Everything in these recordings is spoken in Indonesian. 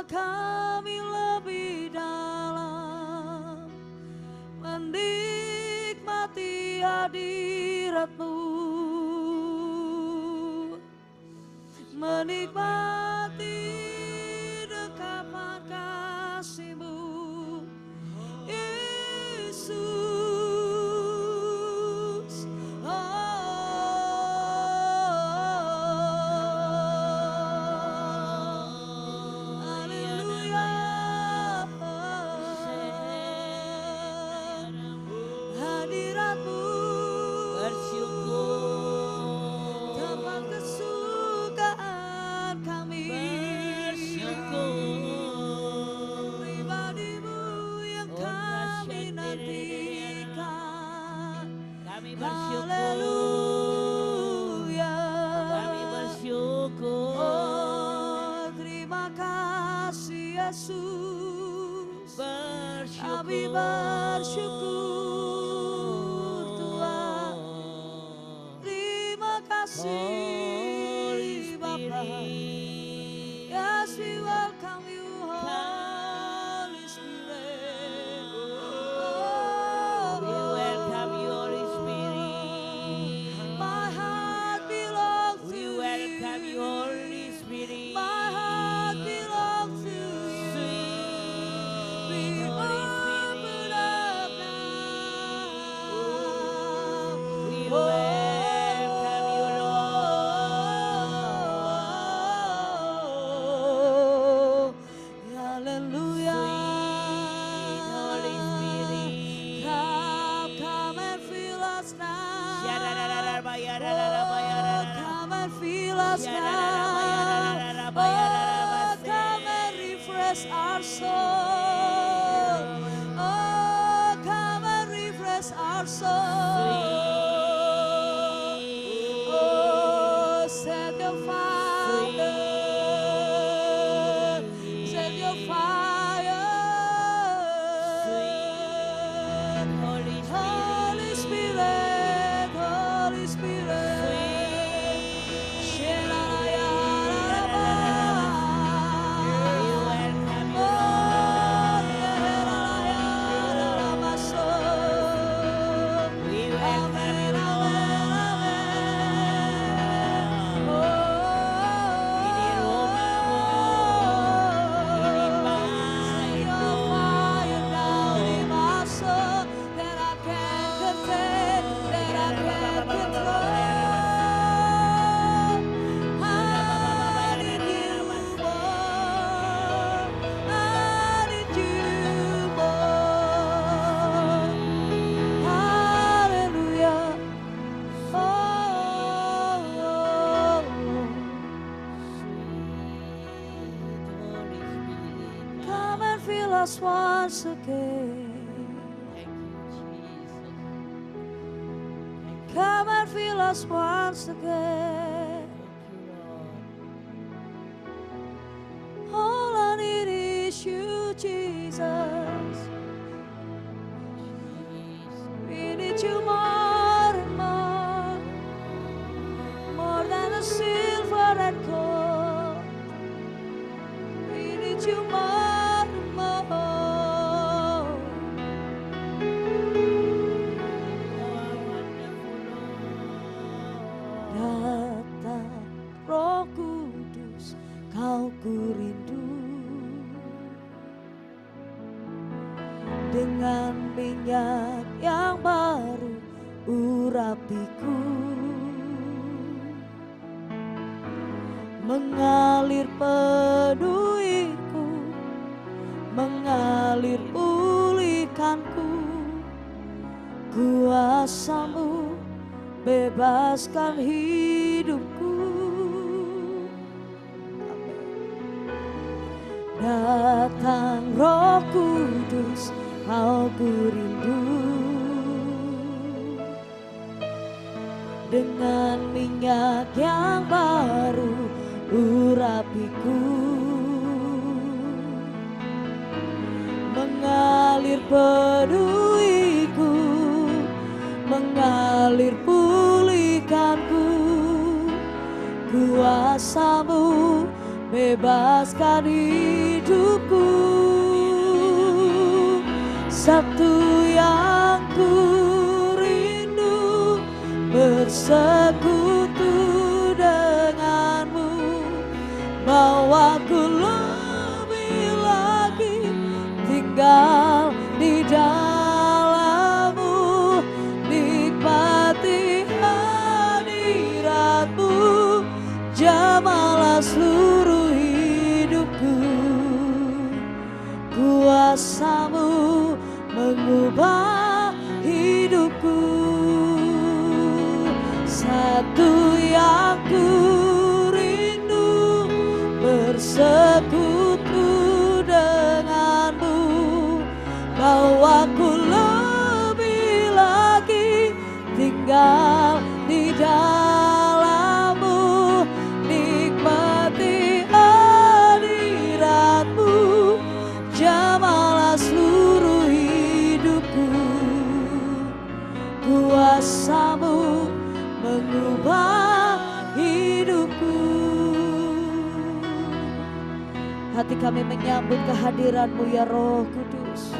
kami lebih dalam menikmati hadirat-Mu, menikmati dekapan kasih-Mu, Yesus. Haleluya. Hadirat-Mu bersyukur, tempat kesukaan kami, bersyukur, pribadi-Mu yang kami nantikan. kami bersyukur, Haleluya. kami bersyukur, Oh, terima kasih Yesus. Kami bersyukur Tuhan. Terima kasih Bapa. Yes, we welcome you, Holy Spirit. We welcome you, Holy Spirit. My heart belongs to We you. welcome you, Holy Spirit. My heart belongs to you. We Sweet Holy open Spirit. up now. We Oh, welcome you, Lord. hallelujah. Sweet Holy Spirit. Come and fill us now. Oh, Shadadadadabayadadadabayadadada. come and fill us now. Oh, come and refresh our soul. Oh, come and refresh our soul. Oh, set your fire. Set your fire. Holy Holy Spirit, Holy Spirit. We welcome you, We welcome you, Ini rumahmu, ini baitmu. Hallelujah. Oh, Holy Spirit. come and fill us once again. Thank you, Jesus. Come and fill us once again. Thank you, Lord. All I need is you, Jesus. We need you more and more than the silver and gold. We need you more and more. Datang Roh Kudus, kau ku rindu. Dengan minyak yang baru urapiku, mengalir peduiku, mengalir pulihkanku. Kuasa-Mu bebaskan hidupku. Datang Roh Kudus, kau ku rindu. Dengan minyak yang baru urapiku, mengalir peduiku, mengalir pulihkanku. Kuasa-Mu bebaskan hidupku. Satu yang ku rindu, bersekutu denganmu, bawaku lebih lagi tinggal di dalam-Mu, nikmati hadirat-Mu, jamalah seluruh hidupku. Kuasa-Mu mengubah hidupku. Satu yang ku rindu, bersekutu denganmu, bawaku lebih lagi tinggal di dalam-Mu, nikmati hadirat-Mu, jamalah seluruh hidupku. Kuasa-Mu mengubah hidupku. Hati kami menyambut kehadiran-Mu ya Roh Kudus.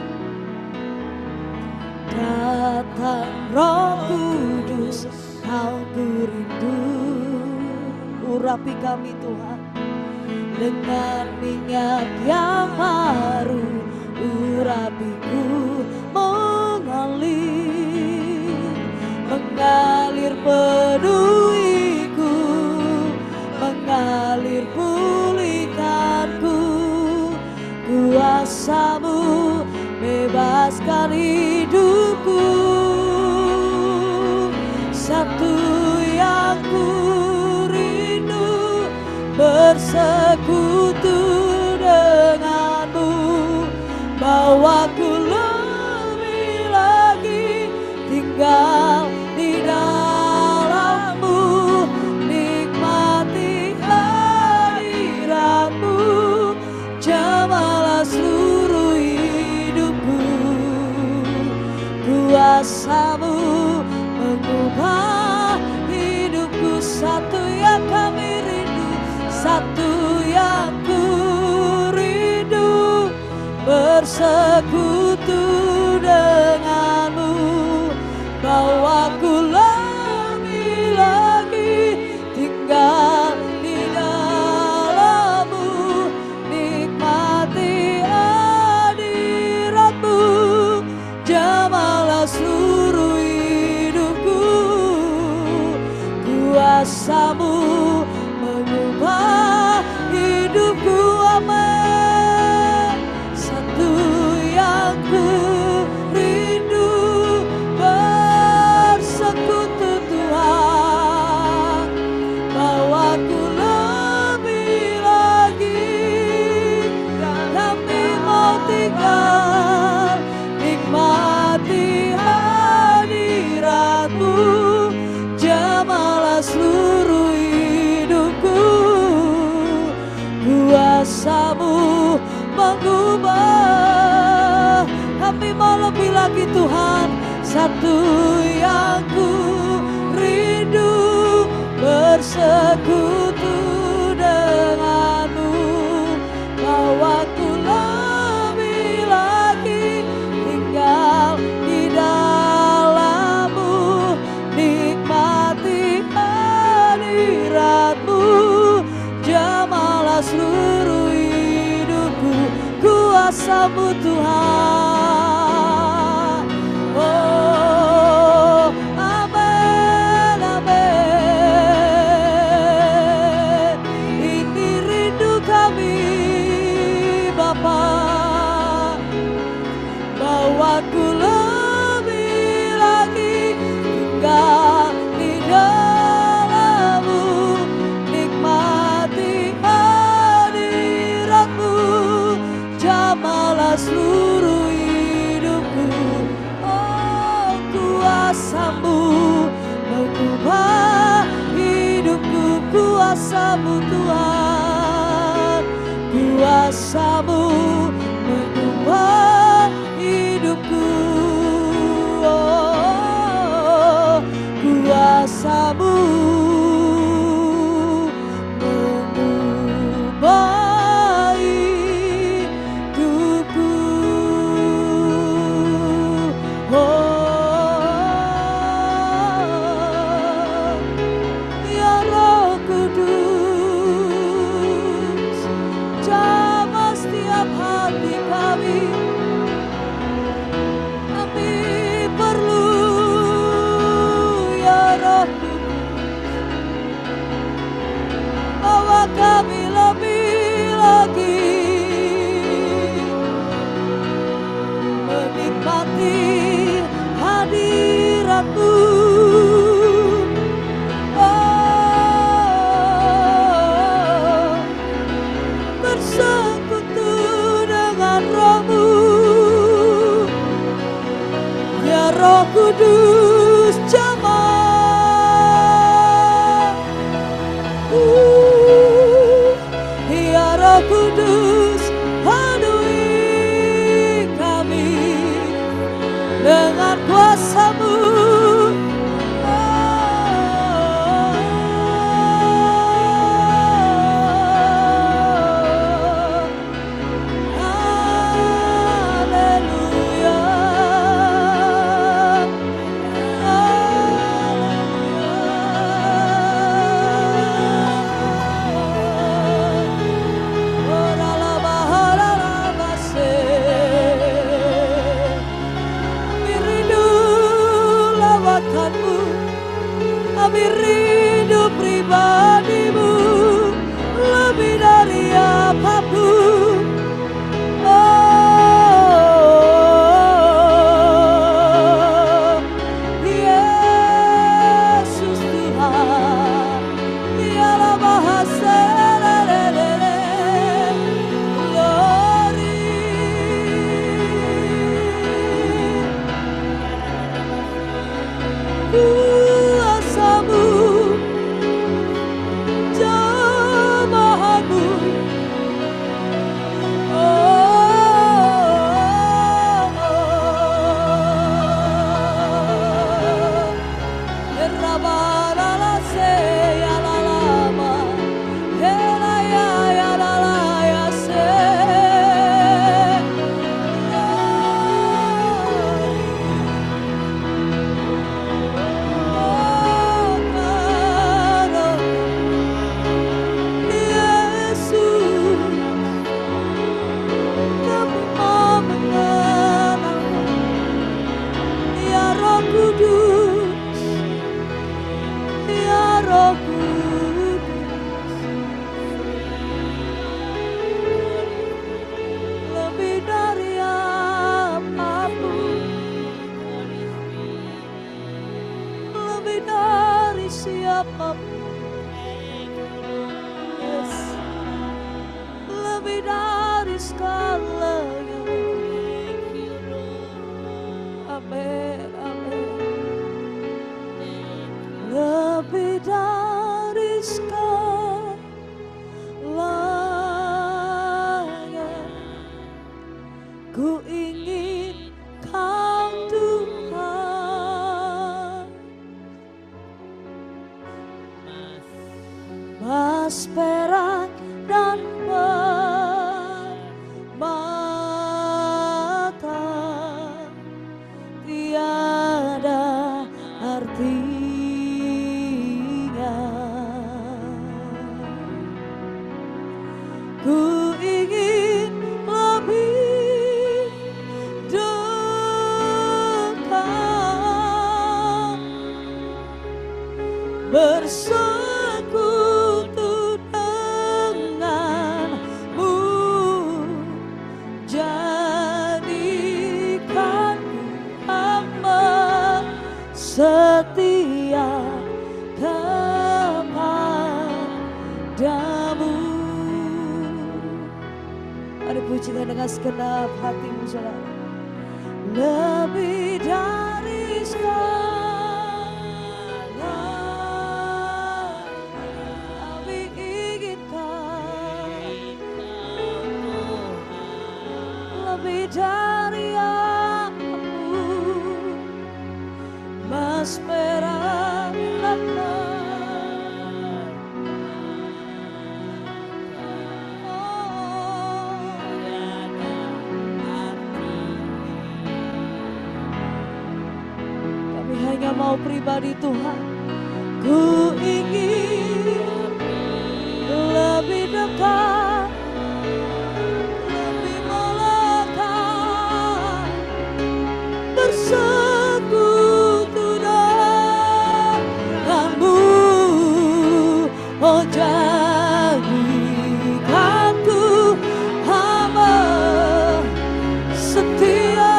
Datang Roh Kudus, Kau ku rindu. Urapi kami Tuhan dengan minyak yang baru, urapiku mengalir peduliku, mengalir pulihkanku. Kuasa-Mu bebaskan hidupku. Satu yang ku rindu, bersekutu denganmu, bawaku lebih lagi tinggal di dalam-Mu, nikmati hadirat-Mu, jamalah seluruh hidupku. Kuasa-Mu mengubah hidupku. Satu yang kami rindu, satu yang ku rindu, bersekutu denganmu, bawaku lebih lagi tinggal di dalam-Mu, nikmati hadirat-Mu, jamalah seluruh hidupku. Kuasa-Mu mengubah hidupku. Amin. Satu yang ku rindu, bersekutu Tuhan, bawaku lebih lagi. Kami mau tinggal, nikmati hadirat-Mu, jamalah seluruh hidupku. Kuasa-Mu mengubah. Kami mau lebih lagi Tuhan. Satu yang ku rindu, bersekutu denganmu, bawaku lebih lagi tinggal di dalam-Mu, nikmati hadirat-Mu, jamalah seluruh hidupku. Kuasa-Mu Tuhan. Oh, amin, amin. Ini rindu kami Bapa, bawaku lebih lagi tinggal di dalam-Mu, nikmati hadirat-Mu, jamalah seluruh hidupku. Oh, kuasa-Mu mengubah hidupku. Kuasa-Mu Tuhan, kuasa-Mu mengubah hidupku. Oh, kuasa-Mu mengubah kami lebih lagi menikmati hadirat-Mu. Bersekutu dengan Roh-Mu, ya Roh Kudus jamah. Ya Roh Kudus penuhi kami dengan kuasa-Mu. Kami rindu pribadi-Mu lebih dari apapun. Oh, Yesus Tuhan, Dialah bahasa kuasa-Mu, jamahan-Mu. Yes. Lebih dari segalanya. Amin, amin. Lebih dari segalanya, ku ingin Kau Tuhan. Mas perak dan permata tiada artinya. Ku ingin lebih dekat bersekutu denganmu, jadikanku hamba setia kepadamu. Mari pujikan dengan segenap hatimu, saudara. Lebih dari lebih dari apapun, mas perak dan kami hanya mau pribadi Tuhan. Ku ingin lebih dekat, bersekutu denganmu, oh jadikanku jadikanku hamba setia.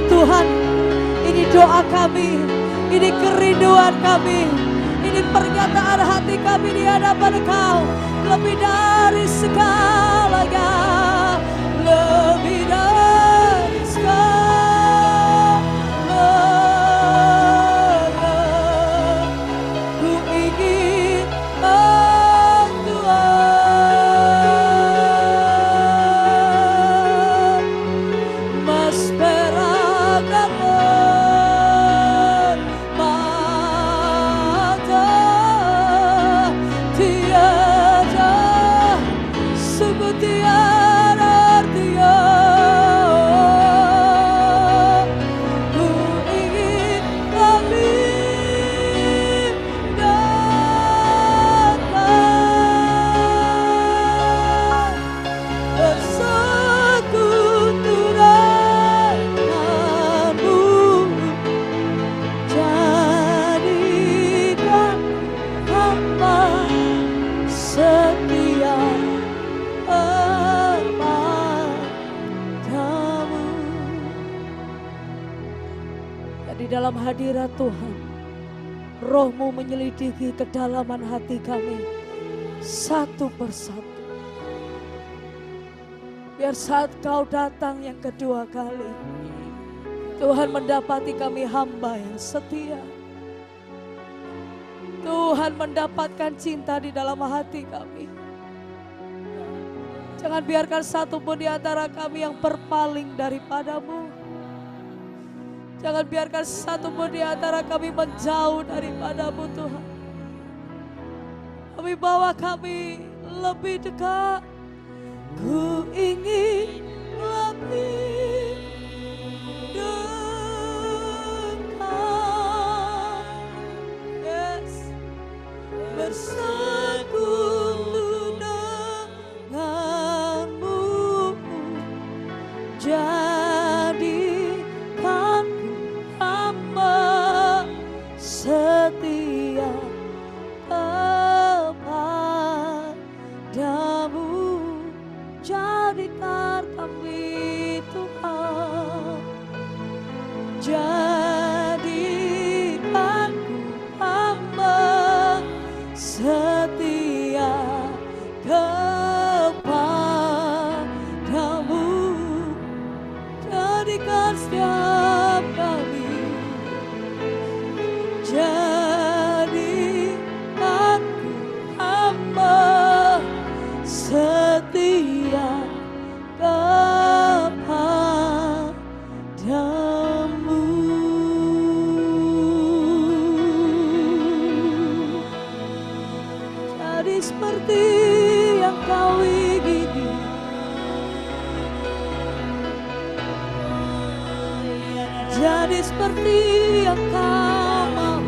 Tuhan, ini doa kami, ini kerinduan kami, ini pernyataan hati kami di hadapan Engkau. Lebih dari segalanya, lebih dari segalanya, ku ingin Tuhan. Mas perak dan permata, tiada, sungguh tiada artinya. Ku ingin lebih dekat bersekutu denganmu, jadikan hamba setia kepadamu. Dan di dalam hadirat Tuhan, Roh-Mu menyelidiki kedalaman hati kami satu persatu. Biar saat Kau datang yang kedua kali, Tuhan mendapati kami hamba yang setia. Tuhan mendapatkan cinta di dalam hati kami. Jangan biarkan satu pun di antara kami yang berpaling daripada-Mu. Jangan biarkan satu pun di antara kami menjauh daripada-Mu, Tuhan. Kami bawa kami lebih dekat. Ku ingin lebih dekat, yes, bersekutu denganmu, jadikan hamba setia kepadamu. Jadikan kami Tuhan, jadikan hamba setia kepadamu. Jadikan setiap kami, jadikan hamba setia kepadamu. Jadi seperti yang Kau ingini, jadi seperti yang Kau mau.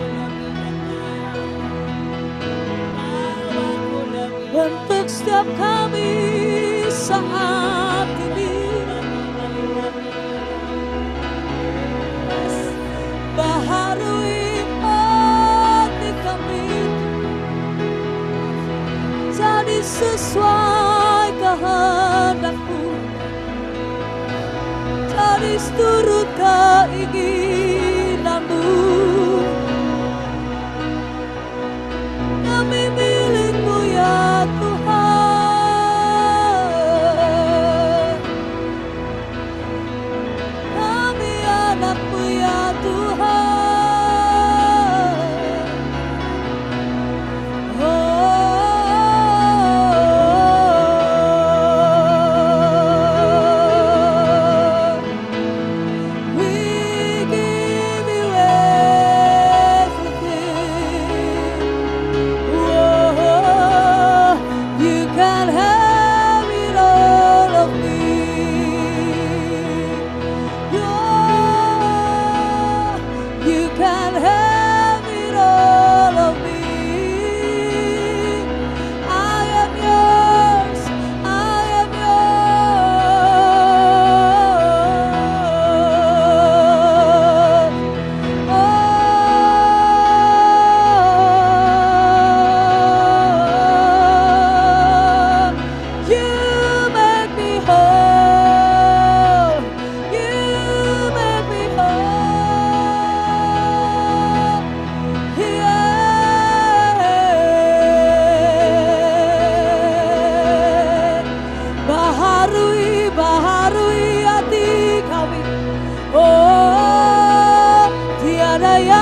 Bentuk setiap kami saat ini, baharui hati kami, jadi sesuai kehendak-Mu, jadi seturut keinginan-Mu.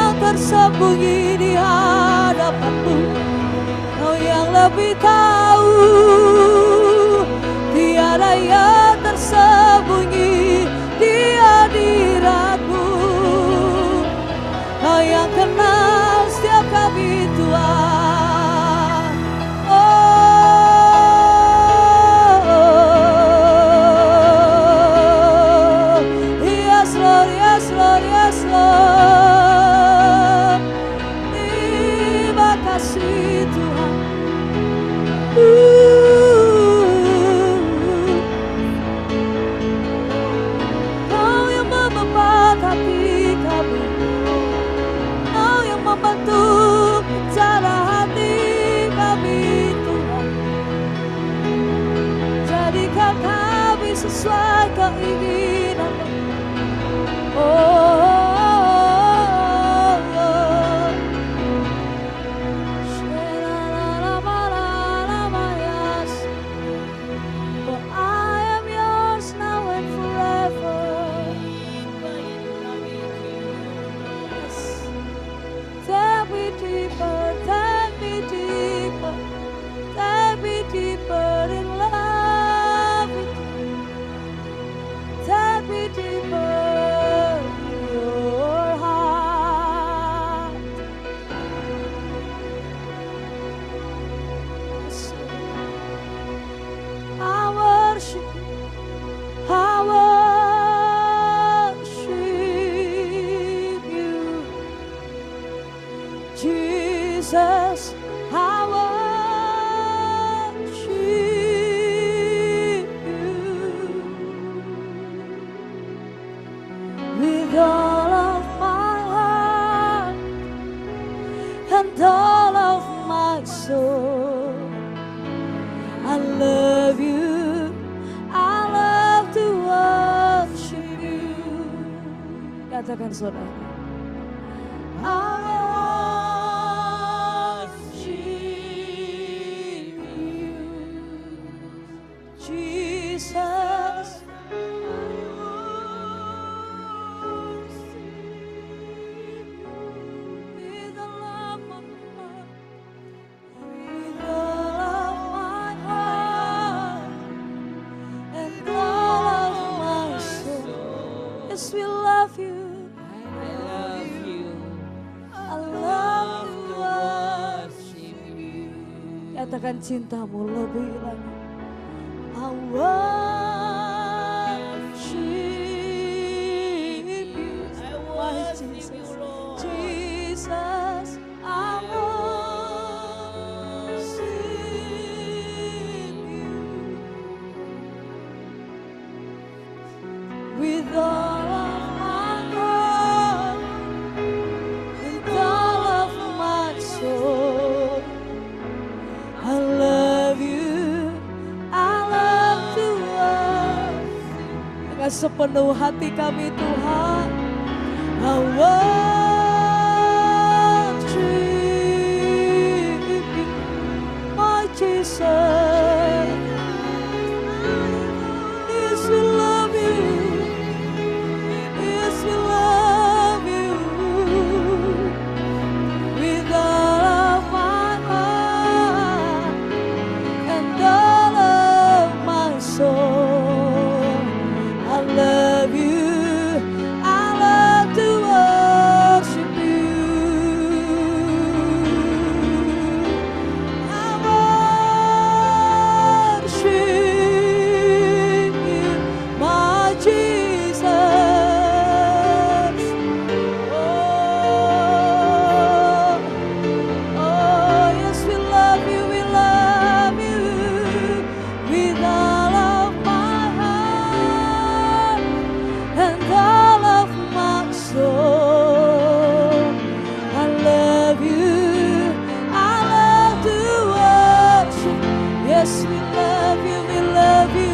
yang tersembunyi di hadapanmu. Kau yang lebih tahu, tiada yang tersembunyi di hadiratmu. Kau yang kenal setiap kami Tuhan. Yes Lord, yes Lord, yes Lord. Terima kasih Tuhan. Kau yang membuat hati kami, Kau yang membentuk cara hati kami Tuhan. Jadikan kami sesuai keinginan-Mu. For I am yours now and forever. Yes. Take me deeper, take me deeper, take me deeper in love with you. Take me deeper in your heart. Yes, I worship you, I worship you. Jesus, I worship you. With all of my heart and all of my soul, I love you, I love to worship you. Katakan saudara. I worship you, Jesus. With all of my heart, with all of my heart, and all of my soul. Yes, we love you. I love you. I love to Worship you. Katakan cintamu lebih lagi. I worship you, my Jesus. Jesus, I worship you. With all of my heart and all of my soul, I love you, I love to worship. Dengan sepenuh hati kami Tuhan, I worship you, my Jesus. Yes, we love you. Yes, we love you. With all of my heart and all of my soul, I love you, I love to worship you. I worship you, my Jesus. Oh, yes, we love you, we love you. With all of my heart and all of my soul, I love you, I love to worship. Yes, we love you, we love you.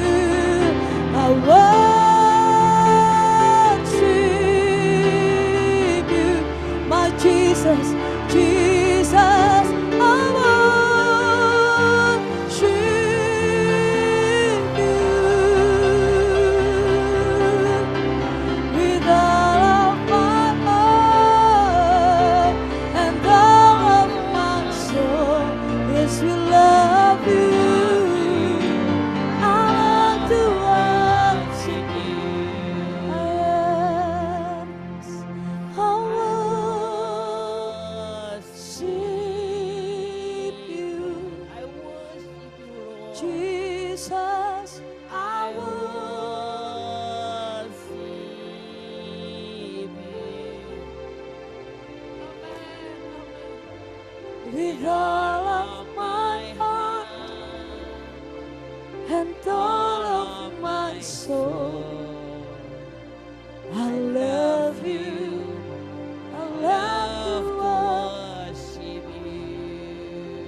I worship you, my Jesus, Jesus. I worship you. With all of my heart with all of my heart and all of my soul. I love you, I love to worship you.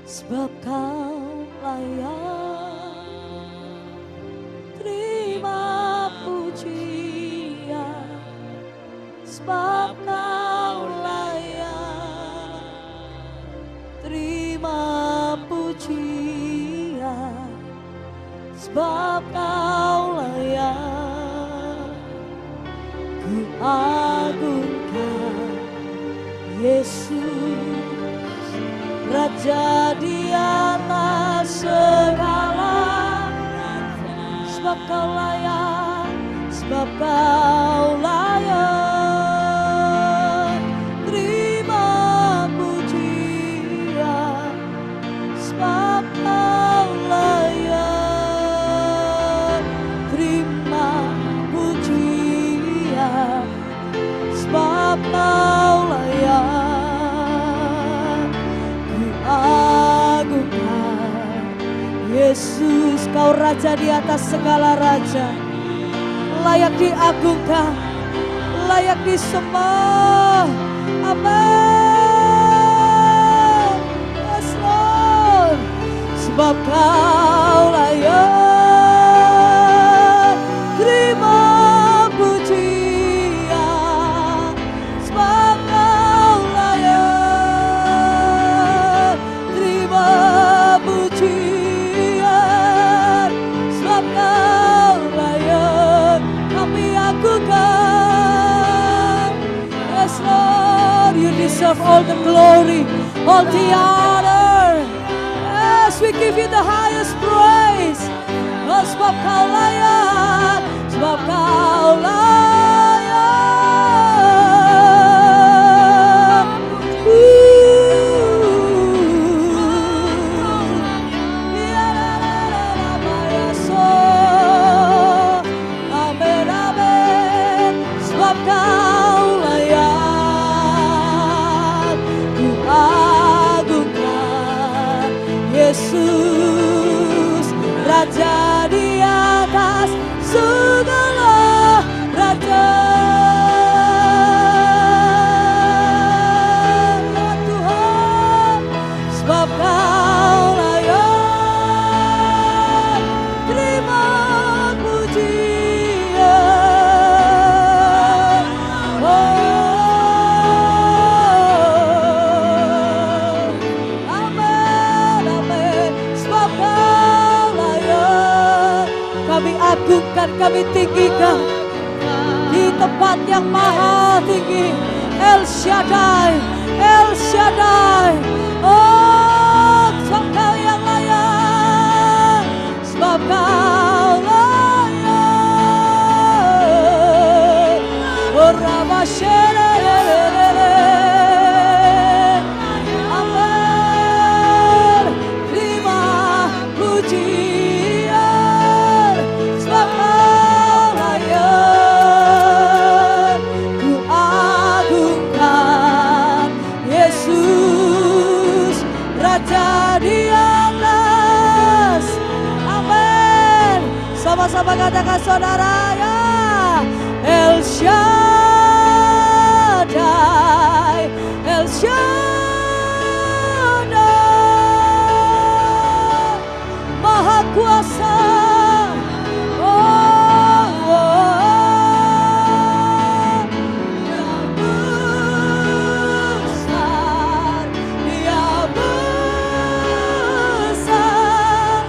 Sebab kau layak terima pujian, sebab kau layak terima pujian, sebab kau layak ku agungkan Yesus, Raja di atas segala. Sebab kau layak, sebab kau layak terima pujian, sebab kau layak terima pujian, sebab kau layak ku agungkan Yesus. Kau Raja di atas segala raja, layak diagungkan, layak disembah. Amin. Yes Lord. Sebab kau layak terima pujian, sebab kau layak terima pujian, sebab kau layak kami agungkan. Yes Lord, you deserve all the glory, all the honor. Yes, we give you the highest praise. Oh, sebab kau layak, sebab kau layak. Amin, amin. Sebab kau layak ku agungkan Yesus, Raja di atas segala raja. Ya Tuhan, sebab kau layak terima pujian. Amin, amin. Sebab kau layak kami agungkan, kami tinggikan di tempat yang maha tinggi. El Shaddai, El Shaddai. Oh, sebab kau yang layak, sebab kau layak. Oh, Ramashere. Amin. Terima pujian, sebab kau layak ku agungkan Yesus, Raja di atas. Amin. Sama-sama katakan saudara ya. El Shaddai, El Shaddai, Maha Kuasa. Oh, Dia besar, Dia besar.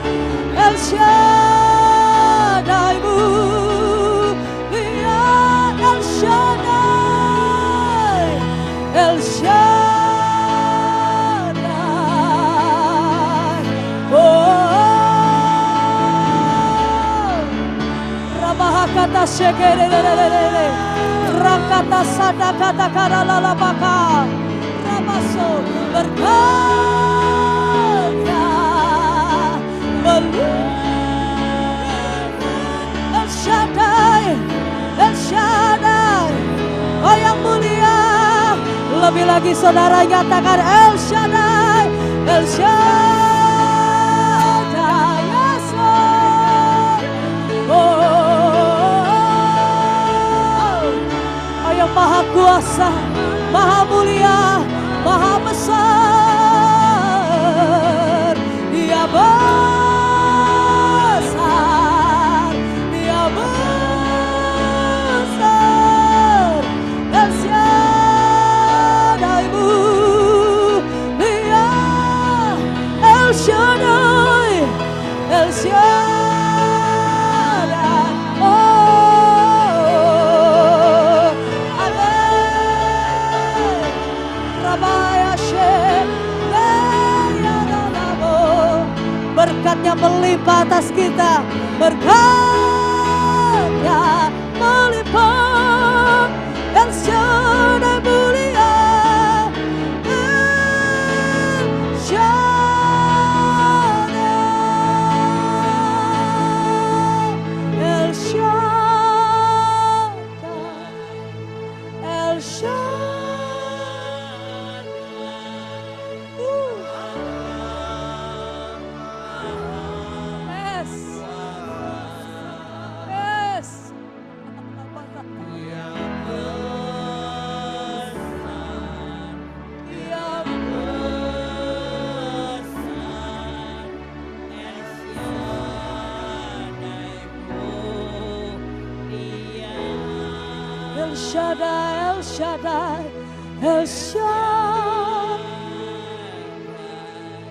El Shaddai mulia, El Shaddai, El Shaddai. Oh, Ramahakata shekerelelelele, Rakata sadakata karalalabaka, Ramaso berkata El Shaddai, El Shaddai, oh yang mulia, Terlebih lagi saudara nyatakan El Shaddai, El Shaddai, yes Lord. Oh, yang maha kuasa, maha mulia, maha besar. Dia besar, dia besar. El Shaddai mulia, El Shaddai, El Shaddai. Oh, amen. Rabaya Shem, berkatnya melimpah atas kita, berkatnya melimpah. El Shaddai mulia, El Shaddai, El Shaddai, El Shaddai. Yes. Yes. El Shaddai, El Shaddai, El Shaddai.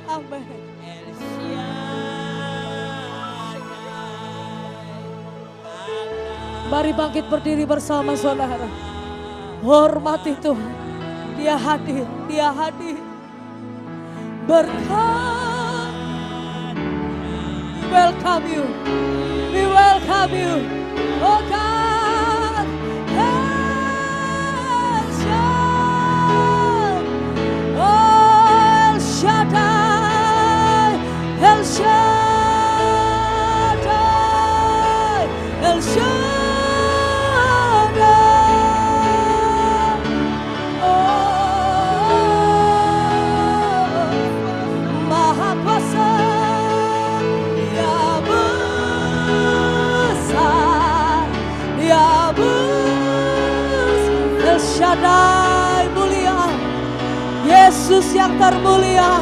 Amin. Mari bangkit berdiri bersama saudara. Hormati Tuhan. Dia hadir, Dia hadir. Berkat. We welcome you. We welcome you. Oh God. El Shaddai. Oh El Shaddai. El Shaddai. El Shaddai. Shaddai mulia, Yesus yang termulia,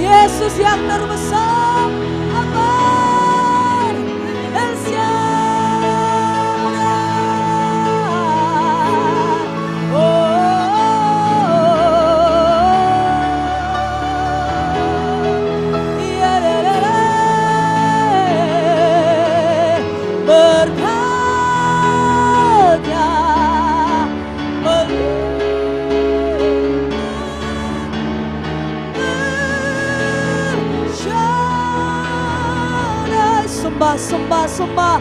Yesus yang terbesar. Amin. El Shaddai. Sembah, sembah.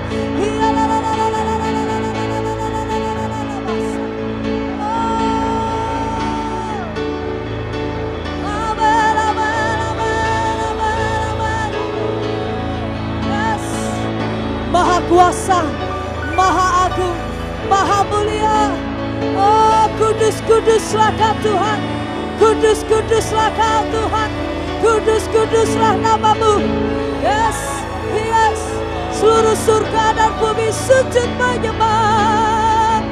Maha kuasa, maha agung, maha mulia. Oh, kudus, kuduslah Kau Tuhan. Kudus, kuduslah Kau Tuhan. Kudus, kuduslah namamu. Yes. Yes, seluruh surga dan bumi sujud menyembah.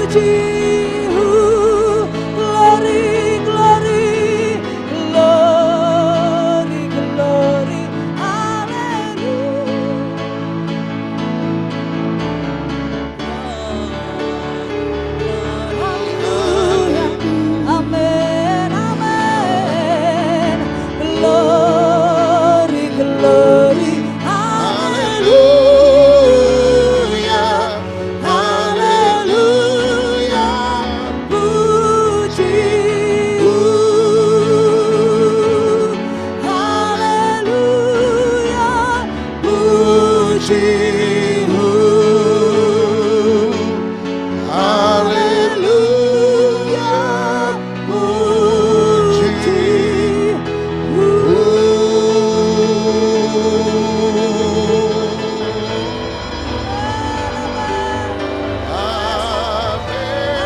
Glory, glory, glory, glory, hallelujah, amen, amen, glory, glory, hallelujah, hallelujah, puji, hallelujah, puji. Haleluya, puji. Amin.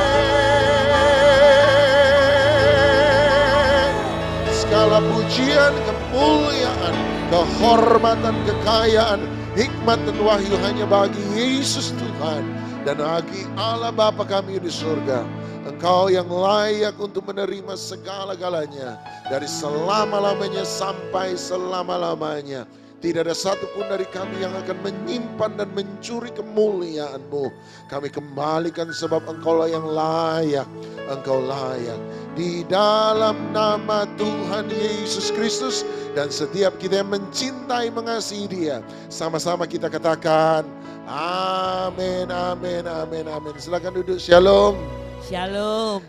Segala pujian, kemuliaan, kehormatan, kekayaan, hikmat dan wahyu hanya bagi Yesus Tuhan dan bagi Allah Bapa kami di surga. Engkau yang layak untuk menerima segala-galanya dari selama-lamanya sampai selama-lamanya. Tidak ada satupun dari kami yang akan menyimpan dan mencuri kemuliaan-Mu. Kami kembalikan sebab Engkaulah yang layak. Engkau layak. Di dalam nama Tuhan Yesus Kristus dan setiap kita yang mencintai mengasihi Dia, sama-sama kita katakan amin, amin, amin, amin. Silakan duduk. Shalom. Shalom.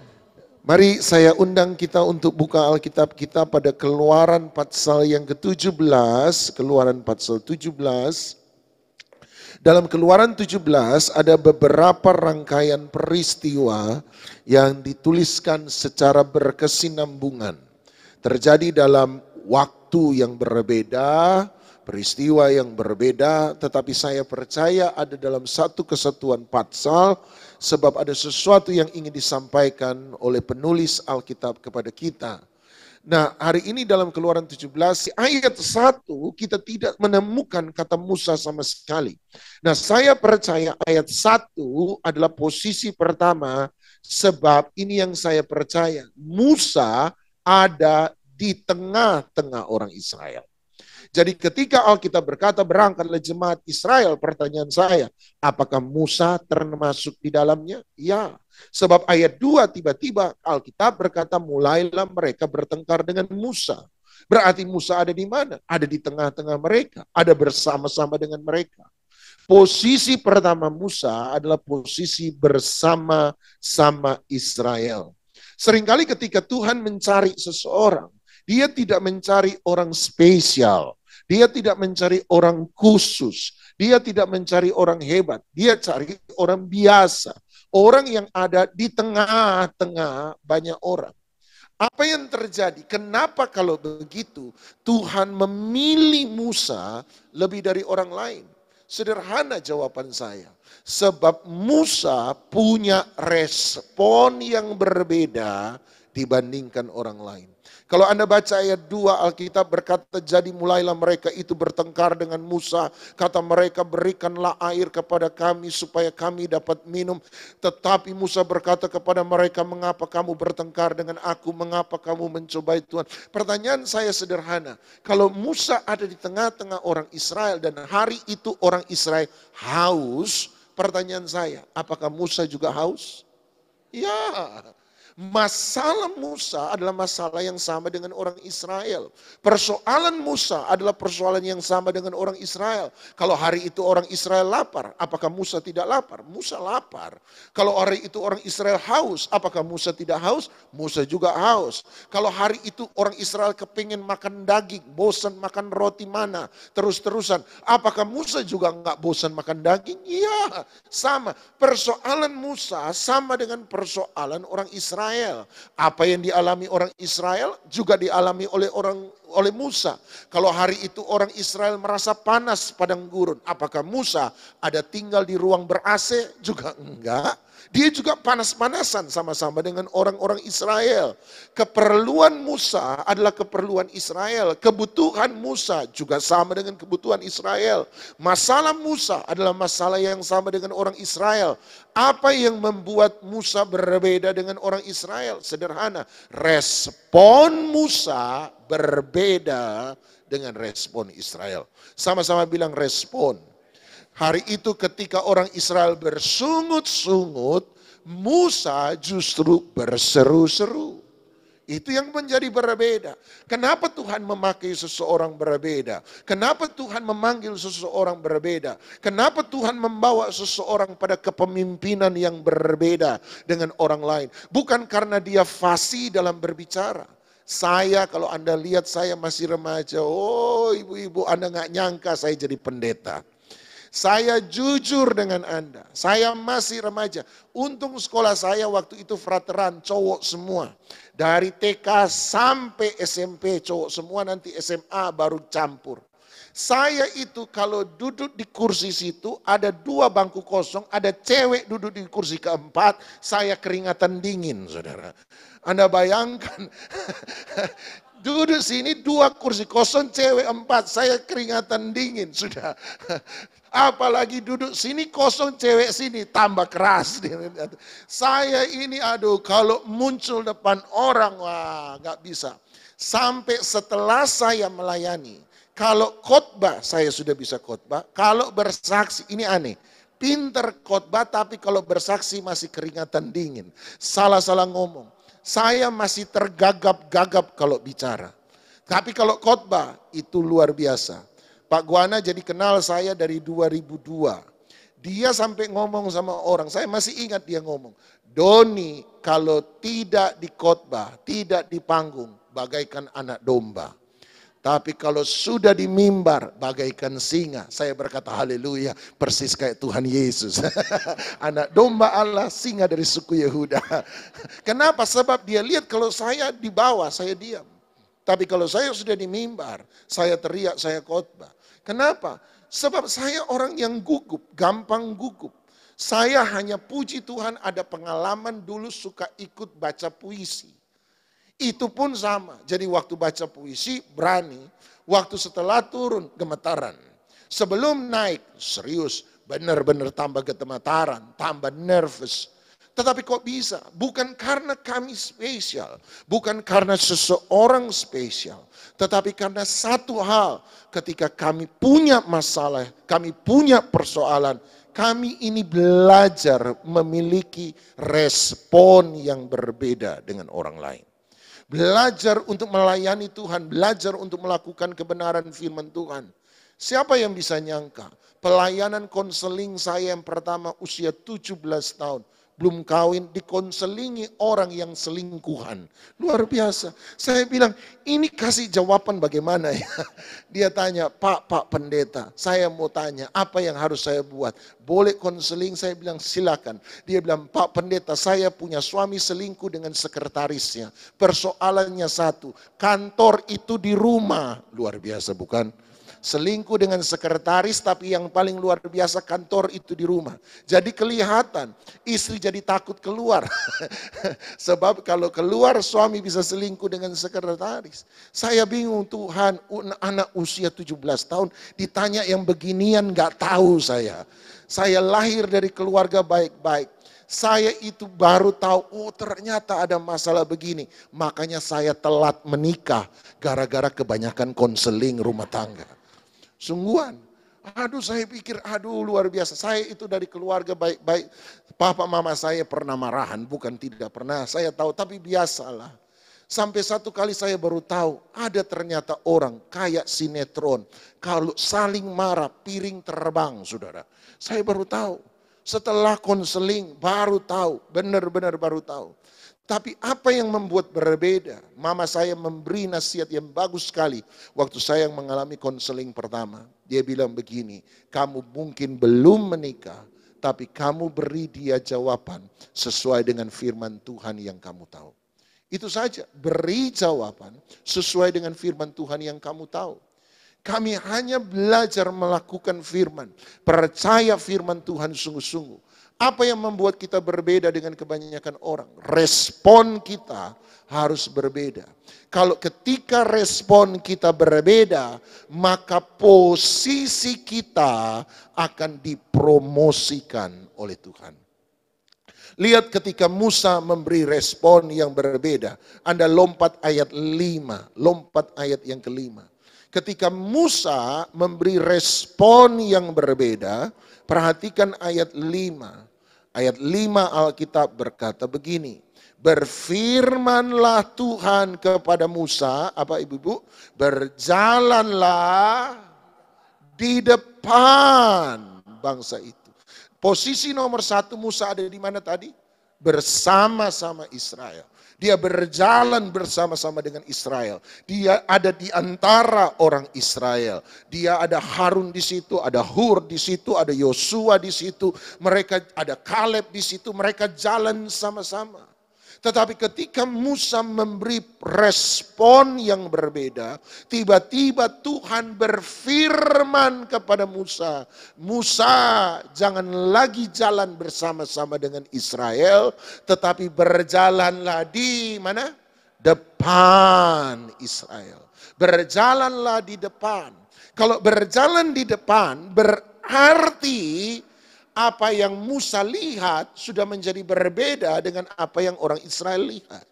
Mari saya undang kita untuk buka Alkitab kita pada Keluaran pasal yang ke-17, Keluaran pasal 17. Dalam Keluaran 17 ada beberapa rangkaian peristiwa yang dituliskan secara berkesinambungan. Terjadi dalam waktu yang berbeda, peristiwa yang berbeda, tetapi saya percaya ada dalam satu kesatuan pasal sebab ada sesuatu yang ingin disampaikan oleh penulis Alkitab kepada kita. Nah, hari ini dalam Keluaran 17 ayat 1 kita tidak menemukan kata Musa sama sekali. Nah, saya percaya ayat 1 adalah posisi pertama sebab ini yang saya percaya. Musa ada di tengah-tengah orang Israel. Jadi ketika Alkitab berkata berangkatlah jemaat Israel, pertanyaan saya, apakah Musa termasuk di dalamnya? Ya, sebab ayat 2 tiba-tiba Alkitab berkata mulailah mereka bertengkar dengan Musa. Berarti Musa ada di mana? Ada di tengah-tengah mereka, ada bersama-sama dengan mereka. Posisi pertama Musa adalah posisi bersama-sama Israel. Seringkali ketika Tuhan mencari seseorang, Dia tidak mencari orang spesial. Dia tidak mencari orang khusus. Dia tidak mencari orang hebat. Dia cari orang biasa. Orang yang ada di tengah-tengah banyak orang. Apa yang terjadi? Kenapa kalau begitu Tuhan memilih Musa lebih dari orang lain? Sederhana jawaban saya. Sebab Musa punya respon yang berbeda dibandingkan orang lain. Kalau Anda baca ayat 2 Alkitab berkata jadi mulailah mereka itu bertengkar dengan Musa. Kata mereka berikanlah air kepada kami supaya kami dapat minum. Tetapi Musa berkata kepada mereka mengapa kamu bertengkar dengan aku? Mengapa kamu mencobai Tuhan? Pertanyaan saya sederhana. Kalau Musa ada di tengah-tengah orang Israel dan hari itu orang Israel haus. Pertanyaan saya apakah Musa juga haus? Ya. Masalah Musa adalah masalah yang sama dengan orang Israel. Persoalan Musa adalah persoalan yang sama dengan orang Israel. Kalau hari itu orang Israel lapar, apakah Musa tidak lapar? Musa lapar. Kalau hari itu orang Israel haus, apakah Musa tidak haus? Musa juga haus. Kalau hari itu orang Israel kepingin makan daging, bosan makan roti mana, terus-terusan, apakah Musa juga enggak bosan makan daging? Iya, sama. Persoalan Musa sama dengan persoalan orang Israel. Apa yang dialami orang Israel juga dialami oleh oleh Musa. Kalau hari itu orang Israel merasa panas padang gurun, apakah Musa ada tinggal di ruang ber-AC? Juga enggak. Dia juga panas-panasan sama-sama dengan orang-orang Israel. Keperluan Musa adalah keperluan Israel. Kebutuhan Musa juga sama dengan kebutuhan Israel. Masalah Musa adalah masalah yang sama dengan orang Israel. Apa yang membuat Musa berbeda dengan orang Israel? Sederhana, respon Musa berbeda dengan respon Israel. Sama-sama bilang respon. Hari itu ketika orang Israel bersungut-sungut, Musa justru berseru-seru. Itu yang menjadi berbeda. Kenapa Tuhan memakai seseorang berbeda? Kenapa Tuhan memanggil seseorang berbeda? Kenapa Tuhan membawa seseorang pada kepemimpinan yang berbeda dengan orang lain? Bukan karena dia fasih dalam berbicara. Saya, kalau Anda lihat saya masih remaja, oh ibu-ibu Anda gak nyangka saya jadi pendeta. Saya jujur dengan Anda, saya masih remaja. Untung sekolah saya waktu itu frateran, cowok semua. Dari TK sampai SMP cowok semua, nanti SMA baru campur. Saya itu kalau duduk di kursi situ, ada 2 bangku kosong, ada cewek duduk di kursi keempat, saya keringatan dingin, saudara. Anda bayangkan, duduk sini 2 kursi kosong, cewek 4, saya keringatan dingin, sudah. Apalagi duduk sini kosong, cewek sini tambah keras. Saya ini aduh kalau muncul depan orang, wah gak bisa. Sampai setelah saya melayani, kalau khotbah saya sudah bisa khotbah, kalau bersaksi ini aneh. Pinter khotbah tapi kalau bersaksi masih keringatan dingin. Salah-salah ngomong. Saya masih tergagap-gagap kalau bicara. Tapi kalau khotbah itu luar biasa. Pak Guana jadi kenal saya dari 2002. Dia sampai ngomong sama orang, saya masih ingat dia ngomong, Doni kalau tidak di khotbah, tidak di panggung, bagaikan anak domba. Tapi kalau sudah di mimbar, bagaikan singa. Saya berkata haleluya, persis kayak Tuhan Yesus. Anak domba Allah, singa dari suku Yehuda. Kenapa? Sebab dia lihat kalau saya di bawah, saya diam. Tapi kalau saya sudah di mimbar, saya teriak, saya khotbah. Kenapa? Sebab saya orang yang gugup, gampang gugup. Saya hanya puji Tuhan ada pengalaman dulu suka ikut baca puisi. Itu pun sama. Jadi waktu baca puisi berani, waktu setelah turun gemetaran. Sebelum naik serius, benar-benar tambah gemetaran, tambah nervous. Tetapi kok bisa? Bukan karena kami spesial, bukan karena seseorang spesial, tetapi karena satu hal, ketika kami punya masalah, kami punya persoalan, kami ini belajar memiliki respon yang berbeda dengan orang lain. Belajar untuk melayani Tuhan, belajar untuk melakukan kebenaran firman Tuhan. Siapa yang bisa nyangka? Pelayanan konseling saya yang pertama usia 17 tahun. Belum kawin, dikonselingi orang yang selingkuhan. Luar biasa. Saya bilang, ini kasih jawaban bagaimana ya? Dia tanya, Pak pendeta, saya mau tanya, apa yang harus saya buat? Boleh konseling? Saya bilang, silakan. Dia bilang, Pak pendeta, saya punya suami selingkuh dengan sekretarisnya. Persoalannya satu, kantor itu di rumah. Luar biasa bukan? Selingkuh dengan sekretaris, tapi yang paling luar biasa kantor itu di rumah. Jadi kelihatan istri jadi takut keluar. Sebab kalau keluar suami bisa selingkuh dengan sekretaris. Saya bingung, Tuhan, anak usia 17 tahun ditanya yang beginian gak tahu saya. Saya lahir dari keluarga baik-baik. Saya itu baru tahu, oh ternyata ada masalah begini. Makanya saya telat menikah gara-gara kebanyakan konseling rumah tangga. Sungguhan, aduh saya pikir, aduh luar biasa. Saya itu dari keluarga baik-baik. Papa mama saya pernah marahan, bukan tidak pernah. Saya tahu, tapi biasalah. Sampai satu kali saya baru tahu, ada ternyata orang kayak sinetron. Kalau saling marah, piring terbang, saudara. Saya baru tahu. Setelah konseling, baru tahu. Benar-benar baru tahu. Tapi apa yang membuat berbeda? Mama saya memberi nasihat yang bagus sekali waktu saya mengalami konseling pertama. Dia bilang begini, kamu mungkin belum menikah, tapi kamu beri dia jawaban sesuai dengan firman Tuhan yang kamu tahu. Itu saja, beri jawaban sesuai dengan firman Tuhan yang kamu tahu. Kami hanya belajar melakukan firman, percaya firman Tuhan sungguh-sungguh. Apa yang membuat kita berbeda dengan kebanyakan orang? Respon kita harus berbeda. Kalau ketika respon kita berbeda, maka posisi kita akan dipromosikan oleh Tuhan. Lihat ketika Musa memberi respon yang berbeda. Anda lompat ayat 5, lompat ayat yang kelima. Ketika Musa memberi respon yang berbeda, perhatikan ayat 5. Ayat 5 Alkitab berkata begini. Berfirmanlah Tuhan kepada Musa, apa ibu-ibu? Berjalanlah di depan bangsa itu. Posisi nomor 1 Musa ada di mana tadi? Bersama-sama Israel. Dia berjalan bersama-sama dengan Israel. Dia ada di antara orang Israel. Dia ada Harun di situ, ada Hur di situ, ada Yosua di situ. Mereka ada Kaleb di situ, mereka jalan sama-sama. Tetapi ketika Musa memberi respon yang berbeda, tiba-tiba Tuhan berfirman kepada Musa, Musa jangan lagi jalan bersama-sama dengan Israel, tetapi berjalanlah di mana? Depan Israel. Berjalanlah di depan. Kalau berjalan di depan berarti apa yang Musa lihat sudah menjadi berbeda dengan apa yang orang Israel lihat.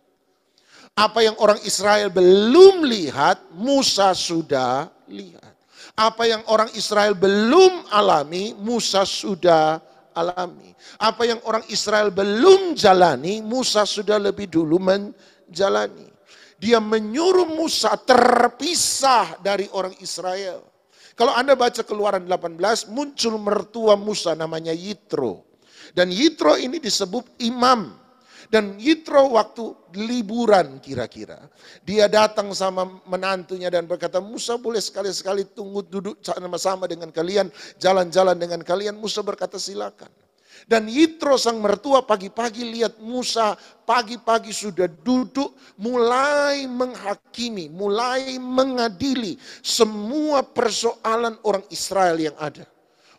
Apa yang orang Israel belum lihat, Musa sudah lihat. Apa yang orang Israel belum alami, Musa sudah alami. Apa yang orang Israel belum jalani, Musa sudah lebih dulu menjalani. Dia menyuruh Musa terpisah dari orang Israel. Kalau Anda baca Keluaran 18, muncul mertua Musa namanya Yitro. Dan Yitro ini disebut imam. Dan Yitro waktu liburan kira-kira. Dia datang sama menantunya dan berkata, Musa boleh sekali-sekali tunggu duduk sama-sama dengan kalian, jalan-jalan dengan kalian. Musa berkata silakan. Dan Yitro sang mertua pagi-pagi lihat Musa pagi-pagi sudah duduk mulai menghakimi, mulai mengadili semua persoalan orang Israel yang ada.